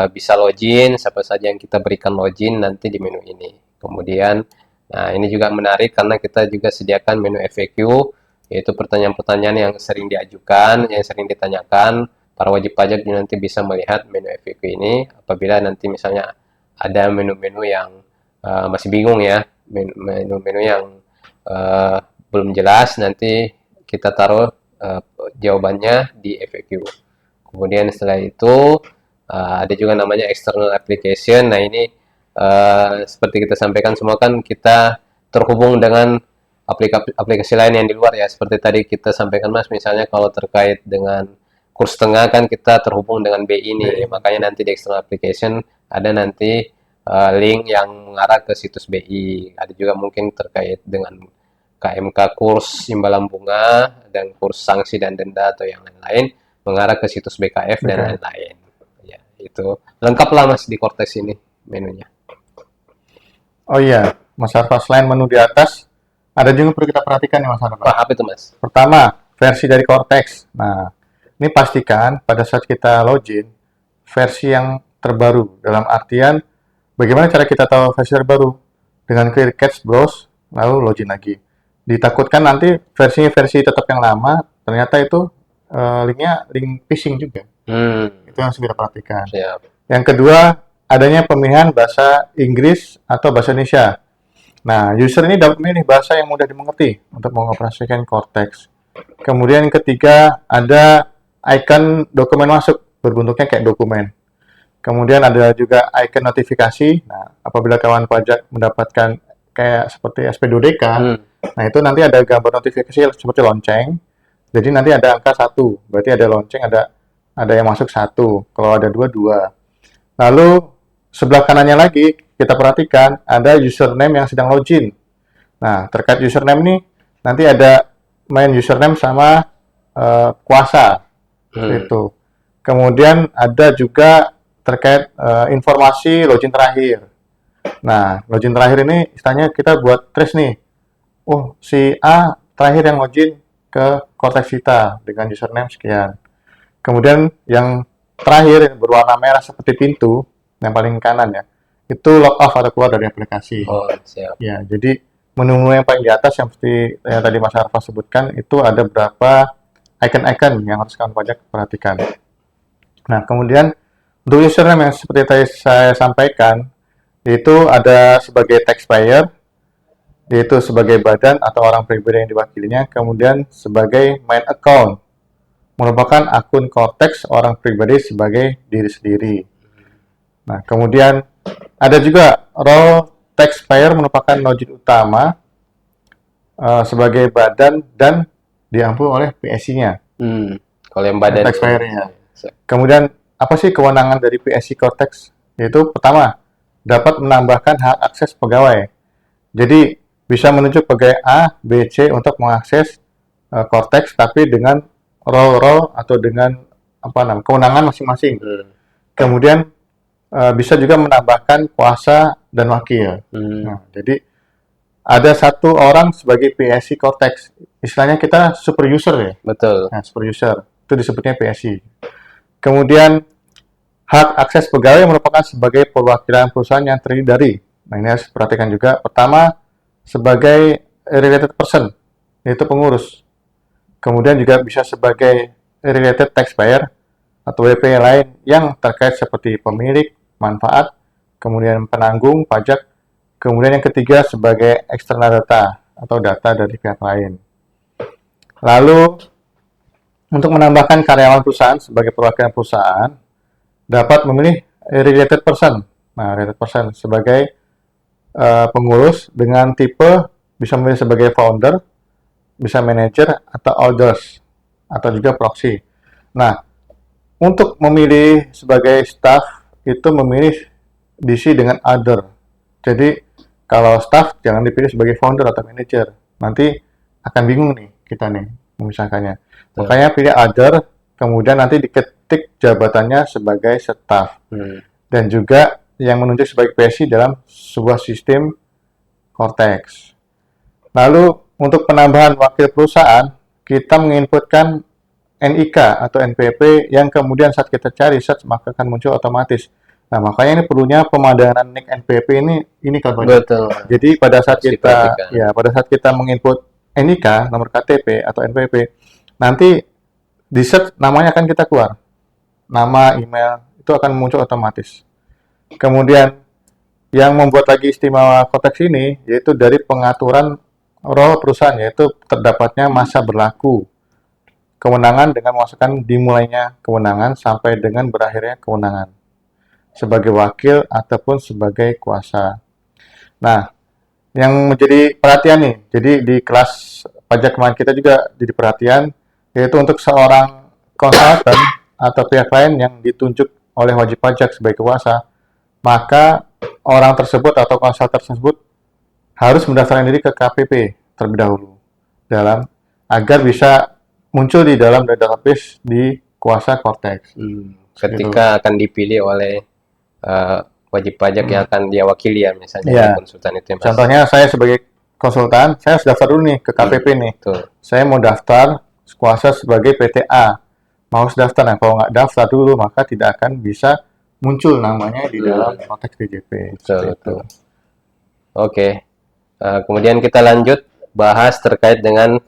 bisa login, siapa saja yang kita berikan login nanti di menu ini. Kemudian, nah ini juga menarik karena kita juga sediakan menu FAQ, yaitu pertanyaan-pertanyaan yang sering diajukan, yang sering ditanyakan. Para wajib pajak nanti bisa melihat menu FAQ ini apabila nanti misalnya ada menu-menu yang masih bingung ya, menu-menu yang belum jelas, nanti kita taruh jawabannya di FAQ. Kemudian setelah itu ada juga namanya external application. Nah, ini seperti kita sampaikan semua kan kita terhubung dengan aplikasi lain yang di luar ya. Seperti tadi kita sampaikan Mas, misalnya kalau terkait dengan kurs tengah kan kita terhubung dengan BI ini. Makanya nanti di external application ada nanti link yang mengarah ke situs BI. Ada juga mungkin terkait dengan KMK kurs imbalan bunga dan kurs sanksi dan denda atau yang lain-lain mengarah ke situs BKF dan lain-lain. Ya, itu lengkap lah Mas di Cortex ini menunya. Oh iya, Mas Arfa, selain menu di atas, ada juga perlu kita perhatikan nih Mas Arfa. Apa itu Mas? Pertama, versi dari Cortex. Nah, ini pastikan pada saat kita login, versi yang terbaru. Dalam artian, bagaimana cara kita tahu versi terbaru? Dengan clear cache browse, lalu login lagi. Ditakutkan nanti versi tetap yang lama, ternyata itu linknya link phishing juga. Itu yang harus kita perhatikan. Siap. Yang kedua, adanya pemilihan bahasa Inggris atau bahasa Indonesia. Nah, user ini dapat memilih bahasa yang mudah dimengerti untuk mengoperasikan Cortex. Kemudian yang ketiga, ada icon dokumen masuk, berbentuknya kayak dokumen. Kemudian ada juga icon notifikasi. Nah, apabila kawan pajak mendapatkan kayak seperti SP2DK. Hmm. Nah, itu nanti ada gambar notifikasi seperti lonceng. Jadi nanti ada angka 1, berarti ada lonceng, ada yang masuk 1. Kalau ada 2, 2. Lalu sebelah kanannya lagi kita perhatikan ada username yang sedang login. Nah, terkait username ini nanti ada main username sama kuasa itu. Kemudian ada juga terkait informasi login terakhir. Nah, login terakhir ini istilahnya kita buat trace nih. Oh, si A terakhir yang login ke Cortex kita dengan username sekian. Kemudian yang terakhir berwarna merah seperti pintu, yang paling kanan ya, itu log off atau keluar dari aplikasi. Oh, siap. Ya, jadi menu yang paling di atas yang seperti yang tadi Mas Arfa sebutkan, itu ada beberapa icon-icon yang harus kawan pajak perhatikan. Nah, kemudian untuk username yang seperti tadi saya sampaikan, itu ada sebagai taxpayer, yaitu sebagai badan atau orang pribadi yang diwakilinya, kemudian sebagai main account, merupakan akun Cortex orang pribadi sebagai diri sendiri. Nah, kemudian ada juga role taxpayer merupakan login utama sebagai badan dan diampu oleh PSI-nya. Kalau yang badan Taxpayer-nya. Kemudian apa sih kewenangan dari PSI Cortex? Yaitu pertama, dapat menambahkan hak akses pegawai. Jadi bisa menunjuk pegawai A, B, C untuk mengakses Cortex, tapi dengan role-role atau dengan kewenangan masing-masing. Kemudian bisa juga menambahkan kuasa dan wakil. Nah, jadi ada satu orang sebagai PSI Cortex. Istilahnya kita super user ya. Betul. Nah, super user itu disebutnya PSI. Kemudian hak akses pegawai merupakan sebagai perwakilan perusahaan yang terdiri dari. Nah, ini harus perhatikan juga. Pertama, sebagai related person, yaitu pengurus. Kemudian juga bisa sebagai related taxpayer atau WP lain yang terkait seperti pemilik, manfaat, kemudian penanggung pajak, kemudian yang ketiga sebagai external data atau data dari pihak lain. Lalu, untuk menambahkan karyawan perusahaan sebagai perwakilan perusahaan, dapat memilih related person. Nah, related person sebagai pengurus dengan tipe bisa memilih sebagai founder, bisa manager atau others, atau juga proxy. Nah, untuk memilih sebagai staff itu memilih diisi dengan other. Jadi kalau staff jangan dipilih sebagai founder atau manager, nanti akan bingung nih kita nih memisahkannya. Makanya pilih other, kemudian nanti diketik jabatannya sebagai staff. Dan juga yang menunjuk sebagai PSI dalam sebuah sistem Cortex. Lalu untuk penambahan wakil perusahaan, kita menginputkan NIK atau NPP yang kemudian saat kita cari search maka akan muncul otomatis. Nah, makanya ini perlunya pemadangan NIK NPP ini kan. Betul. Jadi pada saat kita menginput NIK, nomor KTP atau NPP, nanti di search namanya akan kita keluar. Nama, email itu akan muncul otomatis. Kemudian yang membuat lagi istimewa Cortex ini yaitu dari pengaturan role perusahaan, yaitu terdapatnya masa berlaku kewenangan dengan memasukkan dimulainya kewenangan sampai dengan berakhirnya kewenangan sebagai wakil ataupun sebagai kuasa. Nah, yang menjadi perhatian nih, jadi di kelas pajak kemarin kita juga jadi perhatian, yaitu untuk seorang konsultan atau pihak lain yang ditunjuk oleh wajib pajak sebagai kuasa, maka orang tersebut atau konsultan tersebut harus mendaftarkan diri ke KPP terlebih dahulu agar bisa muncul di dalam database di kuasa Cortex. Ketika akan dipilih oleh wajib pajak yang akan dia wakili ya, misalnya konsultan itu. Contohnya saya sebagai konsultan, saya harus daftar dulu nih ke KPP nih. Saya mau daftar kuasa sebagai PTA. Mau daftar, nah kalau nggak daftar dulu maka tidak akan bisa muncul namanya di dalam Cortex DJP. Betul. Oke. Kemudian kita lanjut bahas terkait dengan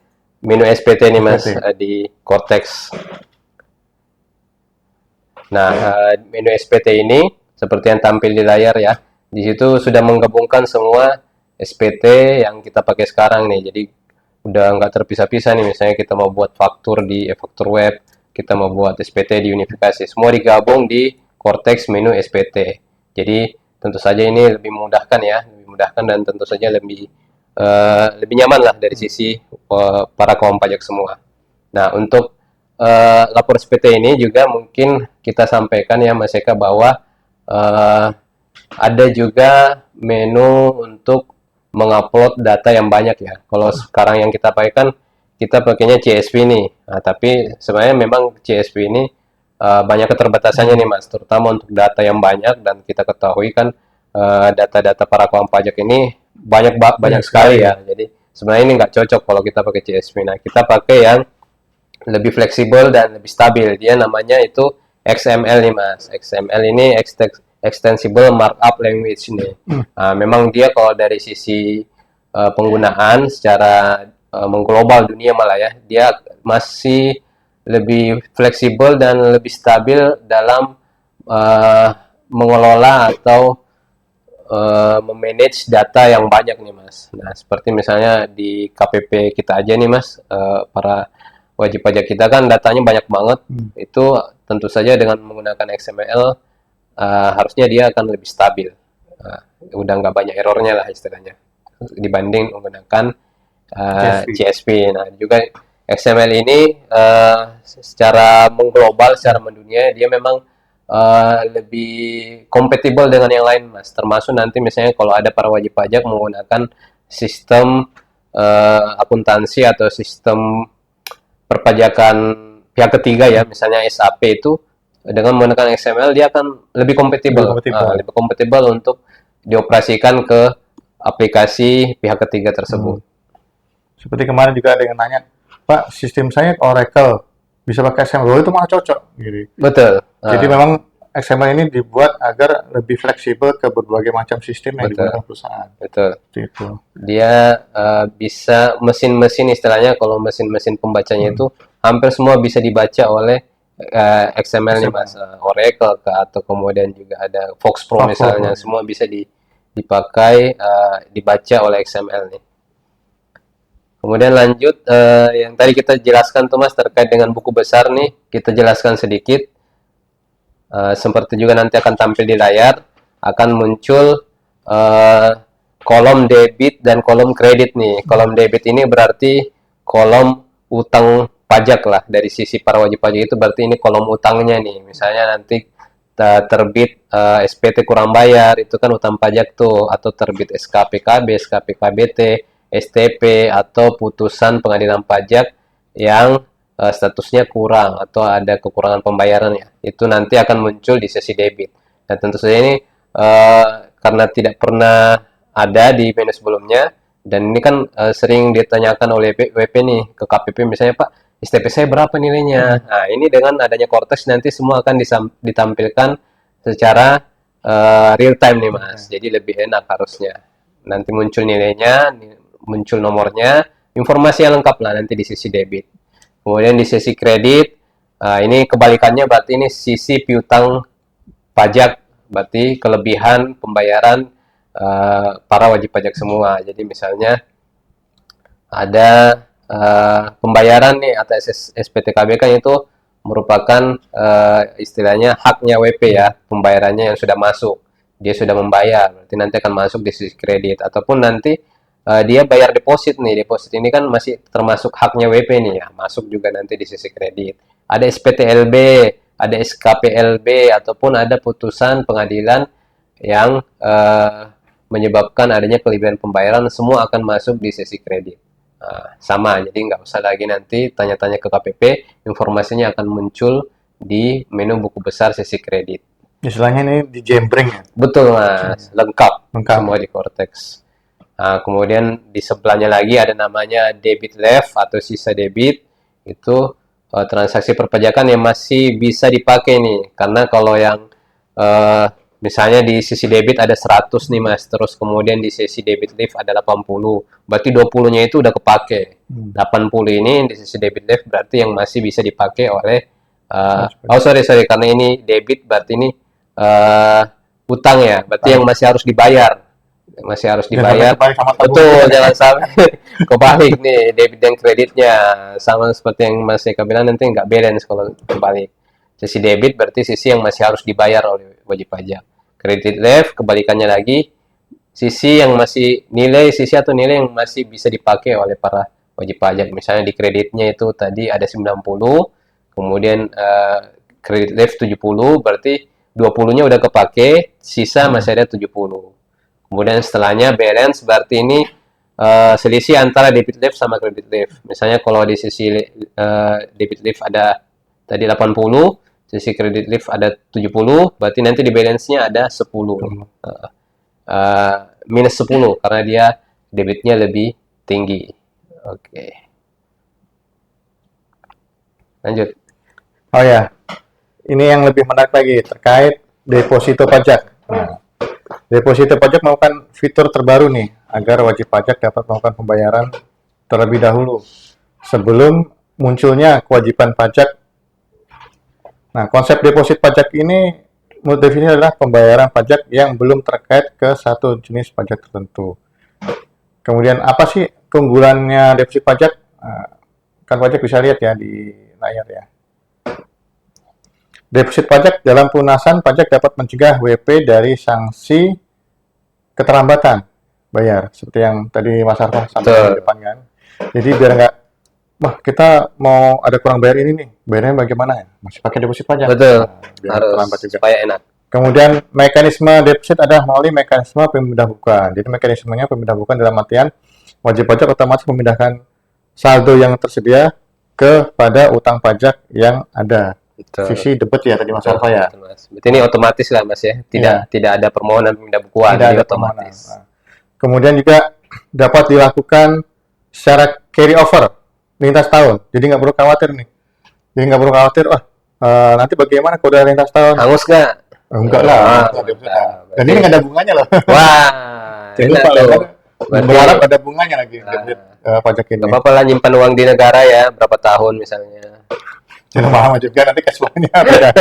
menu SPT nih Mas di Cortex. Nah, menu SPT ini seperti yang tampil di layar ya. Di situ sudah menggabungkan semua SPT yang kita pakai sekarang nih. Jadi udah nggak terpisah-pisah nih. Misalnya kita mau buat faktur di e-faktur web, kita mau buat SPT di unifikasi, semua digabung di Cortex menu SPT. Jadi tentu saja ini lebih memudahkan ya, lebih memudahkan dan tentu saja lebih nyaman lah dari sisi para kaum pajak semua. Nah, untuk lapor SPT ini juga mungkin kita sampaikan ya Mas Eka bahwa ada juga menu untuk mengupload data yang banyak ya. Kalau sekarang yang kita pakai kan kita pakainya CSV nih. Nah, tapi sebenarnya memang CSV ini banyak keterbatasannya nih Mas, terutama untuk data yang banyak, dan kita ketahui kan data-data para kaum pajak ini banyak sekali ya. Jadi sebenarnya ini nggak cocok kalau kita pakai CSV. Nah, kita pakai yang lebih fleksibel dan lebih stabil. Dia namanya itu XML nih Mas. XML ini Extensible Markup Language nih. Memang dia kalau dari sisi penggunaan secara mengglobal dunia malah ya, dia masih lebih fleksibel dan lebih stabil dalam mengelola atau memanage data yang banyak nih Mas. Nah, seperti misalnya di KPP kita aja nih Mas, para wajib pajak kita kan datanya banyak banget. Itu tentu saja dengan menggunakan XML harusnya dia akan lebih stabil, udah nggak banyak errornya lah istilahnya dibanding menggunakan CSV. Nah, juga XML ini secara mengglobal, secara mendunia, dia memang lebih kompatibel dengan yang lain Mas, termasuk nanti misalnya kalau ada para wajib pajak menggunakan sistem akuntansi atau sistem perpajakan pihak ketiga ya, misalnya SAP itu, dengan menggunakan XML dia akan lebih kompatibel untuk dioperasikan ke aplikasi pihak ketiga tersebut. Seperti kemarin juga ada yang nanya, Pak, sistem saya Oracle bisa pakai XML, itu malah cocok. Gitu. Betul. Jadi memang XML ini dibuat agar lebih fleksibel ke berbagai macam sistem yang digunakan perusahaan. Betul. Itu. Dia bisa mesin-mesin, istilahnya kalau mesin-mesin pembacanya itu hampir semua bisa dibaca oleh XML nih Mas, Oracle atau kemudian juga ada Fox Pro misalnya, semua bisa dipakai dibaca oleh XML nih. Kemudian lanjut yang tadi kita jelaskan tuh Mas terkait dengan buku besar nih, kita jelaskan sedikit. Seperti juga nanti akan tampil di layar, akan muncul kolom debit dan kolom kredit nih. Kolom debit ini berarti kolom utang pajak lah, dari sisi para wajib pajak itu berarti ini kolom utangnya nih. Misalnya nanti terbit SPT kurang bayar, itu kan utang pajak tuh, atau terbit SKPKB, SKPKBT, STP, atau putusan pengadilan pajak yang statusnya kurang atau ada kekurangan pembayarannya, itu nanti akan muncul di sesi debit. Nah, tentu saja ini karena tidak pernah ada di menu sebelumnya, dan ini kan sering ditanyakan oleh WP nih ke KPP, misalnya Pak, STP saya berapa nilainya? Nah, ini dengan adanya Cortex nanti semua akan ditampilkan secara real time nih Mas. Jadi lebih enak harusnya. Nanti muncul nilainya, muncul nomornya, informasi yang lengkap lah nanti di sisi debit. Kemudian di sisi kredit, ini kebalikannya, berarti ini sisi piutang pajak, berarti kelebihan pembayaran para wajib pajak semua. Jadi misalnya ada pembayaran nih atas SPTKB kan, itu merupakan istilahnya haknya WP ya, pembayarannya yang sudah masuk, dia sudah membayar, berarti nanti akan masuk di sisi kredit. Ataupun nanti dia bayar deposit nih, deposit ini kan masih termasuk haknya WP nih ya, masuk juga nanti di sisi kredit. Ada SPTLB, ada SKPLB, ataupun ada putusan pengadilan yang menyebabkan adanya kelebihan pembayaran, semua akan masuk di sesi kredit. Sama, jadi nggak usah lagi nanti tanya-tanya ke KPP, informasinya akan muncul di menu buku besar sesi kredit. Istilahnya ini di jembreng ya? Betul Mas, lengkap. Semua di Cortex. Kemudian di sebelahnya lagi ada namanya debit left atau sisa debit, itu transaksi perpajakan yang masih bisa dipakai nih, karena kalau yang misalnya di sisi debit ada 100 nih Mas, terus kemudian di sisi debit left ada 80, berarti 20-nya itu udah kepake. 80 ini di sisi debit left berarti yang masih bisa dipakai oleh sorry, karena ini debit berarti ini utang ya, berarti yang masih harus dibayar. Betul, jangan sampai kebalik nih debit dan kreditnya, sama seperti yang Mas Eka bilang, nanti nggak balance kalau kebalik. Sisi debit berarti sisi yang masih harus dibayar oleh wajib pajak. Credit left kebalikannya lagi, sisi yang masih sisi atau nilai yang masih bisa dipakai oleh para wajib pajak. Misalnya di kreditnya itu tadi ada 90, kemudian kredit lift 70, berarti 20-nya udah kepake, sisa masih ada 70. Kemudian setelahnya balance, berarti ini selisih antara debit lift sama credit lift. Misalnya kalau di sisi debit lift ada tadi 80, sisi credit lift ada 70, berarti nanti di balance-nya ada 10. Minus 10 karena dia debitnya lebih tinggi. Oke. Lanjut. Oh ya, ini yang lebih menarik lagi terkait deposito pajak. Nah, deposito pajak merupakan fitur terbaru nih agar wajib pajak dapat melakukan pembayaran terlebih dahulu sebelum munculnya kewajiban pajak. Nah, konsep deposit pajak ini menurut definisi adalah pembayaran pajak yang belum terkait ke satu jenis pajak tertentu. Kemudian apa sih keunggulannya deposit pajak? Kan pajak bisa lihat ya di layar ya. Deposit pajak dalam pelunasan pajak dapat mencegah WP dari sanksi keterlambatan bayar, seperti yang tadi Mas Arfan sampaikan di depan kan. Jadi biar nggak, wah kita mau ada kurang bayar ini nih, bayarnya bagaimana ya? Masih pakai deposit pajak. Betul. Biar Harus terlambat juga. supaya enak. Kemudian mekanisme deposit adalah melalui mekanisme pemindahan. Jadi mekanismenya pemindahan dalam artian wajib pajak otomatis memindahkan saldo yang tersedia kepada utang pajak yang ada. Betul. Sisi debit ya tadi Mas Arfa ya. Betul, Mas. Berarti ini otomatis lah Mas ya. Tidak ada permohonan pemindah bukuan, Tidak jadi ada otomatis. permohonan. Nah, kemudian juga dapat dilakukan secara carry over lintas tahun. Jadi nggak perlu khawatir nih. Jadi nggak perlu khawatir, nanti bagaimana kalau udah lintas tahun? Hangus nggak? Enggak lah. Dan ini nggak ada bunganya loh. Wah, Jadi enak Pak tuh. Lebar Berarti berharap ada bunganya lagi pajak ini. nggak apa-apa lah nyimpan uang di negara ya, berapa tahun misalnya. Jangan paham juga nanti cash flow-nya beda.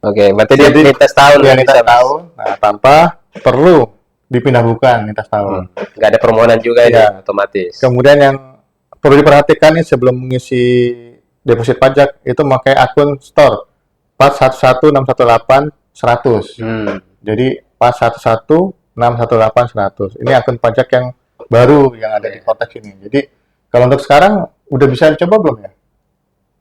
Oke, berarti dia lintas tahun Dia kan lintas bisa, Mas? tahun, nah tanpa perlu dipindah bukan lintas tahun. Nggak ada permohonan juga Iya. ya, otomatis. Kemudian yang perlu diperhatikan nih sebelum mengisi deposit pajak itu memakai akun store 411618 100. Jadi 411618 100. Ini akun pajak yang baru yang ada di konteks ini. Jadi kalau untuk sekarang udah bisa dicoba belum ya?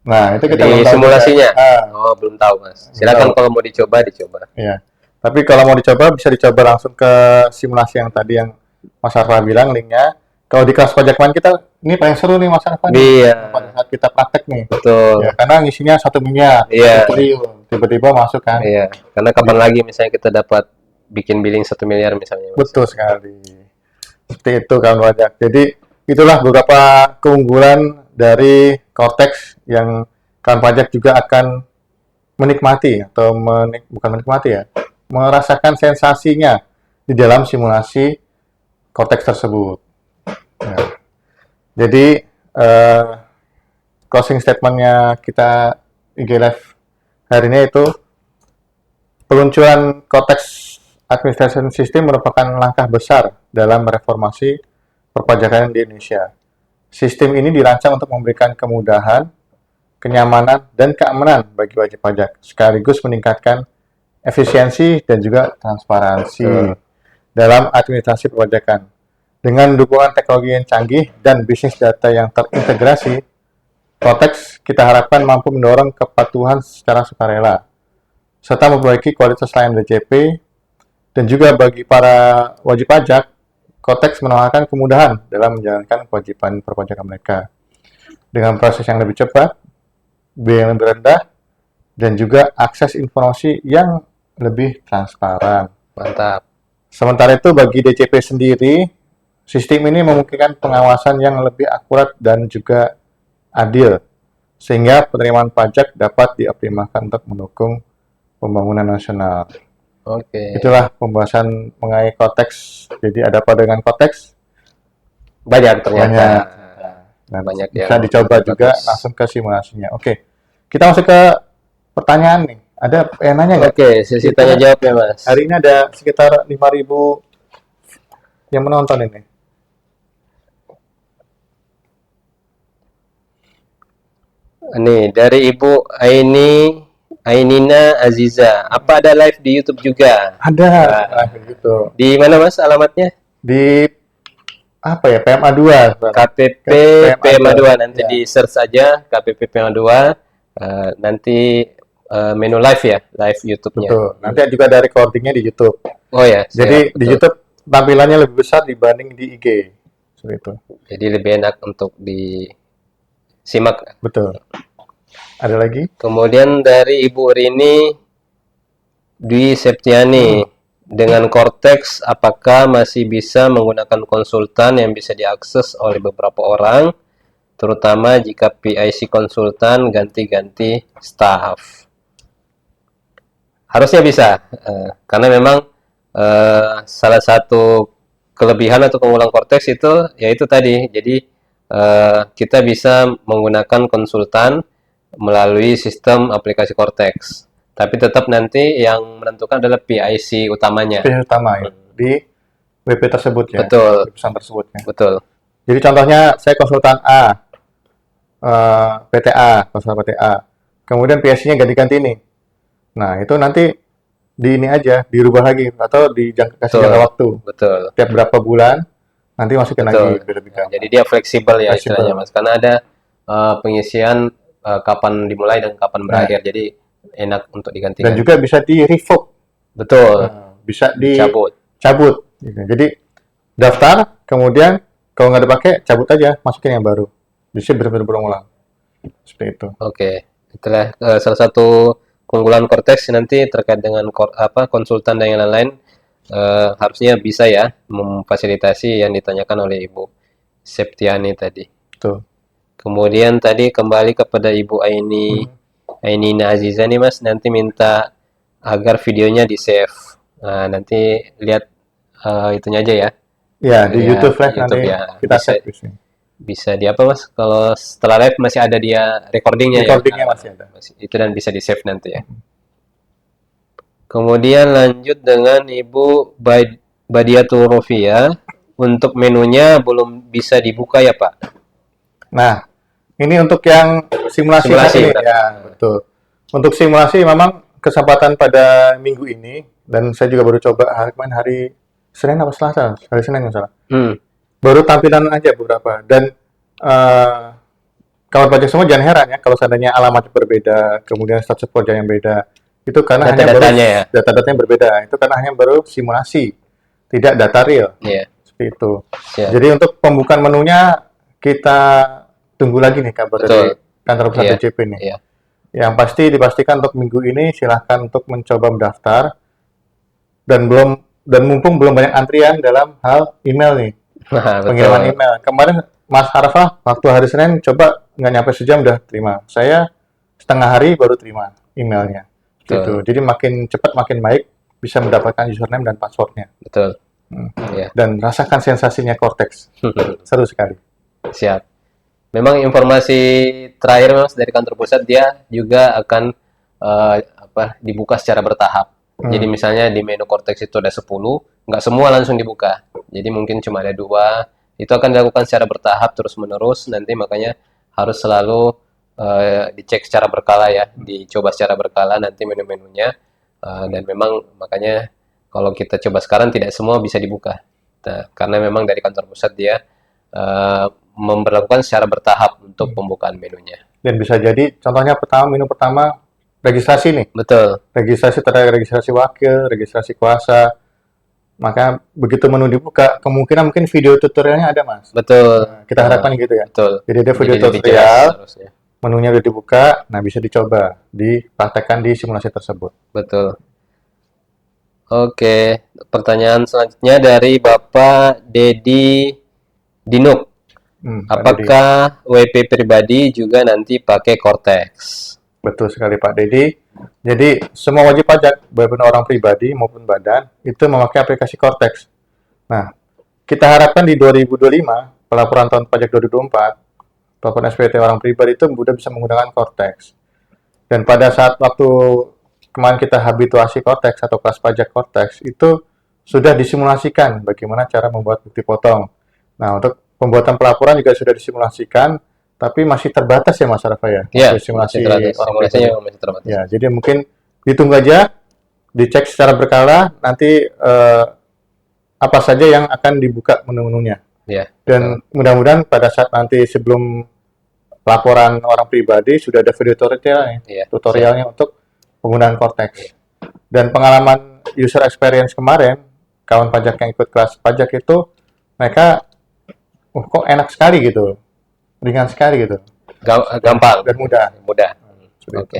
Nah, itu kita Di belum tahu simulasinya? juga. Oh, belum tahu, Mas. Silakan tahu. kalau mau dicoba, dicoba. Iya. Tapi kalau mau dicoba bisa dicoba langsung ke simulasi yang tadi yang Mas Arfa bilang linknya. Kalau di kelas pajak kemarin kita ini paling seru nih Mas Arfa. Iya. Pada saat kita praktek nih. Betul. Ya, karena ngisinya 1 miliar, Iya. 1 triliun, tiba-tiba masuk kan. Iya. Karena kapan lagi misalnya kita dapat bikin billing 1 miliar misalnya, Mas? Betul sekali. Seperti itu kawan pajak. Jadi itulah beberapa keunggulan dari Cortex yang kawan pajak juga akan menikmati atau bukan menikmati ya, merasakan sensasinya di dalam simulasi Cortex tersebut. Ya. Jadi closing statementnya kita IG Live hari ini itu peluncuran Cortex Administration System merupakan langkah besar dalam reformasi perpajakan di Indonesia. Sistem ini dirancang untuk memberikan kemudahan, kenyamanan, dan keamanan bagi wajib pajak, sekaligus meningkatkan efisiensi dan juga transparansi dalam administrasi perpajakan. Dengan dukungan teknologi yang canggih dan bisnis data yang terintegrasi, Cortex kita harapkan mampu mendorong kepatuhan secara sukarela, serta memperbaiki kualitas layanan DJP, dan juga bagi para wajib pajak, Cortex menawarkan kemudahan dalam menjalankan kewajiban perpajakan mereka dengan proses yang lebih cepat, biaya yang lebih rendah, dan juga akses informasi yang lebih transparan. Mantap. Sementara itu bagi DJP sendiri, sistem ini memungkinkan pengawasan yang lebih akurat dan juga adil, sehingga penerimaan pajak dapat dioptimalkan untuk mendukung pembangunan nasional. Oke. Itulah pembahasan mengenai Cortex. Jadi ada apa dengan Cortex? Banyak ternyata. Dan Banyak bisa yang dicoba juga bagus. langsung ke simulasinya. Oke, kita masuk ke pertanyaan nih. Ada yang nanya nggak? Oke, sesi tanya jawab ya, Mas. Hari ini ada sekitar 5.000 yang menonton ini. Nih, dari Ibu Aini Ainina Aziza. Apa ada live di YouTube juga? Ada Wah. gitu. Di mana Mas alamatnya? Di apa ya, PMA 2 KPP PMA 2. Nanti di search aja KPP PMA 2. Nanti menu live ya, live YouTube-nya. Betul. Nanti juga ada recordingnya di YouTube. Oh ya, Jadi siap, di betul. YouTube tampilannya lebih besar dibanding di IG. Seperti itu. Jadi lebih enak untuk disimak. Betul. Ada lagi? Kemudian dari Ibu Rini Dwi Septiani, dengan Cortex apakah masih bisa menggunakan konsultan yang bisa diakses oleh beberapa orang, terutama jika PIC konsultan ganti-ganti staff? Harusnya bisa, karena memang salah satu kelebihan atau keunggulan Cortex itu yaitu tadi, jadi kita bisa menggunakan konsultan melalui sistem aplikasi Cortex, tapi tetap nanti yang menentukan adalah PIC utamanya. Pilihan utama ya. Di WP tersebut ya. Betul. Di pesan tersebut ya. Betul, Jadi contohnya saya konsultan A, PTA, konsultan PTA. Kemudian PSC-nya ganti-ganti nih. Nah, itu nanti di ini aja, dirubah lagi atau kasih betul, jangka waktu. betul, Tiap berapa bulan nanti masukin lagi betul. lebih Nah, jadi dia fleksibel ya Fleksibel. istilahnya Mas, karena ada pengisian kapan dimulai dan kapan berakhir, jadi enak untuk Dan digantikan. juga bisa di revoke, Betul, bisa dicabut. dicabut. Gitu. Jadi daftar, kemudian kalau nggak dipakai, cabut aja, masukin yang baru. Bisa benar-benar berulang. Seperti itu. Oke, itulah salah satu keunggulan Cortex nanti terkait dengan konsultan dan yang lain-lain. Harusnya bisa ya memfasilitasi yang ditanyakan oleh Ibu Septiani tadi. Betul. Kemudian tadi kembali kepada Ibu Ainina Aziza nih Mas, nanti minta agar videonya di save. Nah, nanti lihat itunya aja ya. Ya, di Lihat YouTube Live YouTube nanti ya. kita Bisa, save di sini. bisa di apa Mas? Kalau setelah live masih ada dia recordingnya ya. Recordingnya masih ada. Itu dan bisa di save nanti ya. Kemudian lanjut dengan Ibu Badiatul Rofia. Untuk menunya belum bisa dibuka ya Pak? Nah, ini untuk yang simulasi Simulasi, ini benar. ya, betul. Untuk simulasi memang kesempatan pada minggu ini, dan saya juga baru coba hari Senin apa Selasa? Hari Senin nggak salah. Baru tampilan aja beberapa. Dan kawan pajak semua jangan heran ya kalau seandainya alamatnya berbeda, kemudian status pekerjaan yang beda. Itu karena hanya baru Data-datanya ya. data-datanya berbeda. Itu karena hanya baru simulasi, tidak data real. Iya. Seperti itu. Siap. Jadi untuk pembukaan menunya kita tunggu lagi nih kabar dari Betul. kantor pusat Iya. DJP nih. Iya. Yang pasti dipastikan untuk minggu ini silahkan untuk mencoba mendaftar dan mumpung belum banyak antrian dalam hal email nih, Nah, pengiriman betul. email. Kemarin Mas Arafah waktu hari Senin coba nggak nyampe sejam udah terima. Saya setengah hari baru terima emailnya. Gitu. Jadi makin cepat makin baik bisa mendapatkan username dan passwordnya. Betul. Iya. Dan rasakan sensasinya Cortex. Seru sekali. Siap. Memang informasi terakhir Mas dari kantor pusat dia juga akan dibuka secara bertahap. Jadi misalnya di menu Cortex itu ada 10, nggak semua langsung dibuka. Jadi mungkin cuma ada 2. Itu akan dilakukan secara bertahap terus-menerus. Nanti makanya harus selalu dicek secara berkala ya, dicoba secara berkala nanti menu-menunya. Dan memang makanya kalau kita coba sekarang tidak semua bisa dibuka. Nah, karena memang dari kantor pusat dia memperlakukan secara bertahap untuk pembukaan menunya. Dan bisa jadi contohnya menu pertama registrasi nih. Betul. Registrasi terhadap registrasi wakil, registrasi kuasa. Maka begitu menu dibuka, kemungkinan mungkin video tutorialnya ada, Mas. Betul. Nah, kita harapkan gitu ya. Betul. Jadi ada video Jadi lebih tutorial, jelas harusnya. menunya udah dibuka, nah bisa dicoba, dipraktekkan di simulasi tersebut. Betul. Oke, pertanyaan selanjutnya dari Bapak Dedi Dinuk. Pak Dedi. Apakah WP pribadi juga nanti pakai Cortex? Betul sekali Pak Dedi. Jadi semua wajib pajak, baik orang pribadi maupun badan, itu memakai aplikasi Cortex. Nah, kita harapkan di 2025, pelaporan tahun pajak 2024, pelaporan SPT orang pribadi itu sudah bisa menggunakan Cortex. Dan pada saat waktu kemarin kita habituasi Cortex atau kelas pajak Cortex, itu sudah disimulasikan bagaimana cara membuat bukti potong. Nah, untuk pembuatan pelaporan juga sudah disimulasikan, tapi masih terbatas ya Mas Rafa ya? Iya, Simulasi masih terbatas. orang Simulasinya pribadi. masih terbatas. Ya, jadi mungkin ditunggu aja, dicek secara berkala, nanti apa saja yang akan dibuka menu-menunya. Iya. Dan mudah-mudahan pada saat nanti sebelum laporan orang pribadi sudah ada video tutorialnya, Iya. tutorialnya untuk penggunaan Cortex. Dan pengalaman user experience kemarin, kawan pajak yang ikut kelas pajak itu, mereka kok enak sekali gitu, ringan sekali gitu, Gampang dan mudah. mudah. Seperti Oke.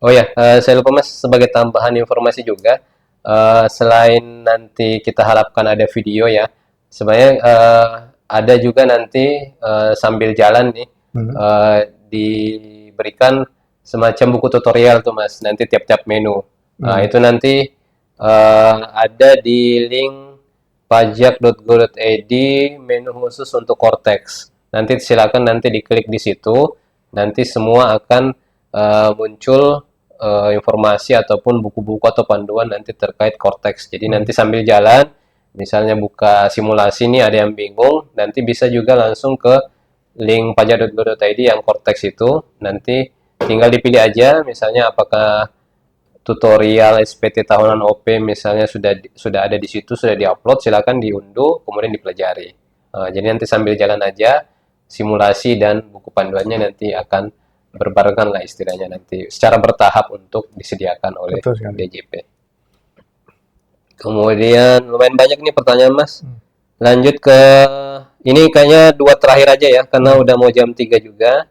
Oh ya, saya lupa Mas, sebagai tambahan informasi juga, selain nanti kita harapkan ada video ya, sebenarnya ada juga nanti sambil jalan nih diberikan semacam buku tutorial tuh Mas, nanti tiap-tiap menu. Nah, itu nanti ada di link pajak.go.id menu khusus untuk Cortex. Nanti silakan nanti diklik di situ, nanti semua akan muncul informasi ataupun buku-buku atau panduan nanti terkait Cortex. Jadi nanti sambil jalan, misalnya buka simulasi nih ada yang bingung, nanti bisa juga langsung ke link pajak.go.id yang Cortex itu, nanti tinggal dipilih aja, misalnya apakah tutorial SPT tahunan OP misalnya sudah ada di situ, sudah diupload, silakan diunduh, kemudian dipelajari. Jadi nanti sambil jalan aja, simulasi dan buku panduannya nanti akan berbarengan lah istilahnya nanti secara bertahap untuk disediakan oleh DJP. Kemudian lumayan banyak nih pertanyaan Mas. Lanjut ke ini kayaknya 2 terakhir aja ya karena udah mau jam 3 juga.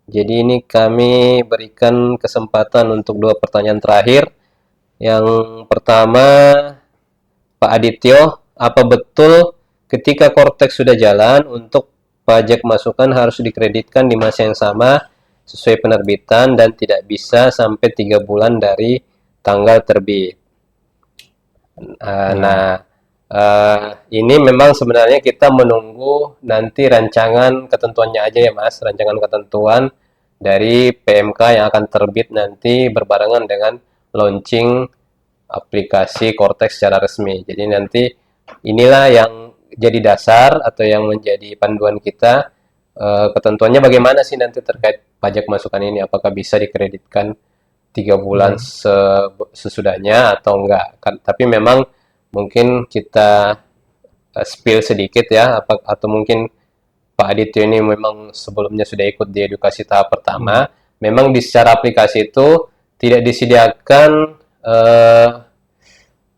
Jadi ini kami berikan kesempatan untuk 2 pertanyaan terakhir. Yang pertama Pak Adityo, apa betul ketika Cortex sudah jalan untuk pajak masukan harus dikreditkan di masa yang sama sesuai penerbitan dan tidak bisa sampai 3 bulan dari tanggal terbit. Ini memang sebenarnya kita menunggu nanti rancangan ketentuannya aja ya Mas, rancangan ketentuan dari PMK yang akan terbit nanti berbarengan dengan launching aplikasi Cortex secara resmi. Jadi nanti inilah yang jadi dasar atau yang menjadi panduan kita. Ketentuannya bagaimana sih nanti terkait pajak masukan ini, apakah bisa dikreditkan 3 bulan sesudahnya atau enggak kan, tapi memang mungkin kita spill sedikit ya, atau mungkin Pak Adityo ini memang sebelumnya sudah ikut di edukasi tahap pertama, memang di secara aplikasi itu tidak disediakan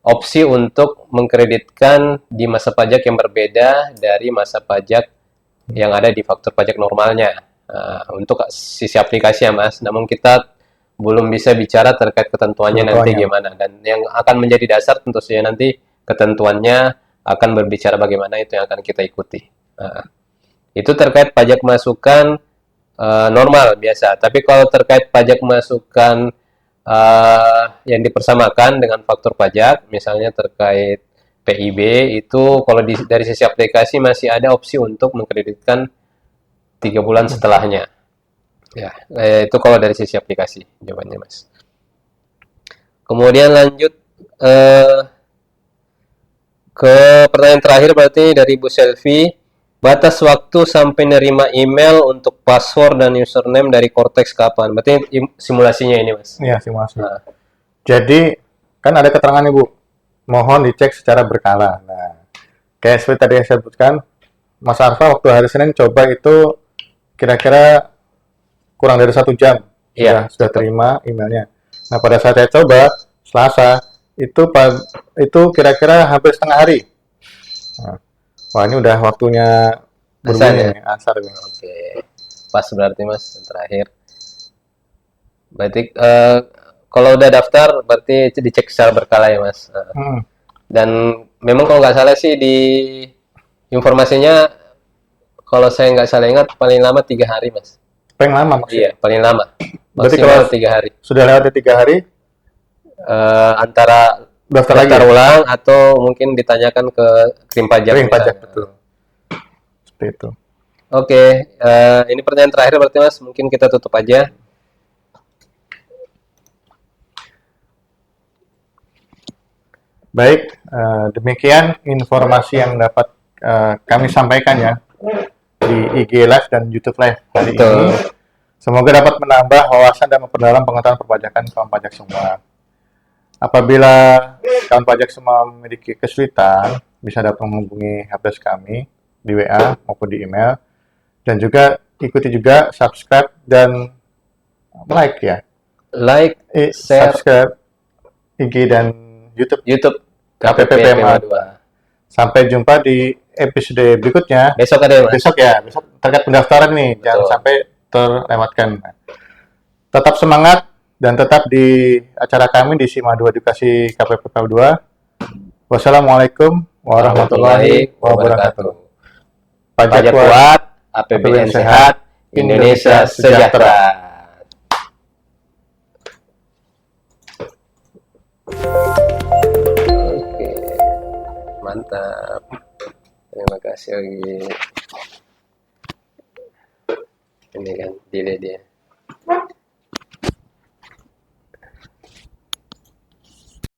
opsi untuk mengkreditkan di masa pajak yang berbeda dari masa pajak yang ada di faktur pajak normalnya. Untuk sisi aplikasi ya Mas, namun kita belum bisa bicara terkait ketentuannya nanti gimana, dan yang akan menjadi dasar tentu saja nanti ketentuannya akan berbicara bagaimana, itu yang akan kita ikuti. Itu terkait pajak masukan normal biasa, tapi kalau terkait pajak masukan yang dipersamakan dengan faktur pajak, misalnya terkait PIB, itu kalau dari sisi aplikasi masih ada opsi untuk mengkreditkan 3 bulan setelahnya. Ya, itu kalau dari sisi aplikasi jawabannya Mas. Kemudian lanjut ke pertanyaan terakhir berarti dari Bu Selvi, batas waktu sampai nerima email untuk password dan username dari Cortex kapan? Berarti simulasinya ini Mas? Iya, simulasi. Jadi kan ada keterangan Ibu, mohon dicek secara berkala. Nah, kayak seperti tadi yang saya sebutkan, Mas Arfa waktu hari Senin coba itu kira-kira kurang dari 1 jam sudah terima emailnya. Nah, pada saat saya coba Selasa itu kira-kira hampir setengah hari. Nah, wah ini udah waktunya berbunyi asar ya? Oke, pas berarti Mas terakhir. Berarti kalau udah daftar berarti dicek secara berkala ya Mas. Dan memang kalau nggak salah sih di informasinya, kalau saya nggak salah ingat paling lama 3 hari Mas. Paling lama maksudnya? Iya, paling lama. Berarti kalau 3 hari. Sudah lewat 3 hari? Antara daftar ulang atau mungkin ditanyakan ke krim pajak. Krim pajak, betul. Seperti itu. Oke, ini pertanyaan terakhir berarti Mas, mungkin kita tutup aja. Baik, demikian informasi yang dapat kami sampaikan ya. di IG Live dan YouTube Live hari Betul. ini. Semoga dapat menambah wawasan dan memperdalam pengetahuan perpajakan kawan pajak semua. Apabila kawan pajak semua memiliki kesulitan, bisa dapat menghubungi helpdesk kami di WA maupun di email. Dan juga ikuti juga subscribe dan like ya. Like, share, Subscribe IG dan YouTube YouTube KPP KPP PMA 2. Sampai jumpa di episode berikutnya. Besok ada ya, Mas? Besok terkait pendaftaran nih, jangan Betul. sampai terlewatkan. Tetap semangat dan tetap di acara kami di Simadu Edukasi KPP 2. Wassalamualaikum warahmatullahi wabarakatuh. Pajak kuat, APBN sehat, Indonesia sejahtera. Oke, mantap. Terima kasih lagi. Ini kan delay dia.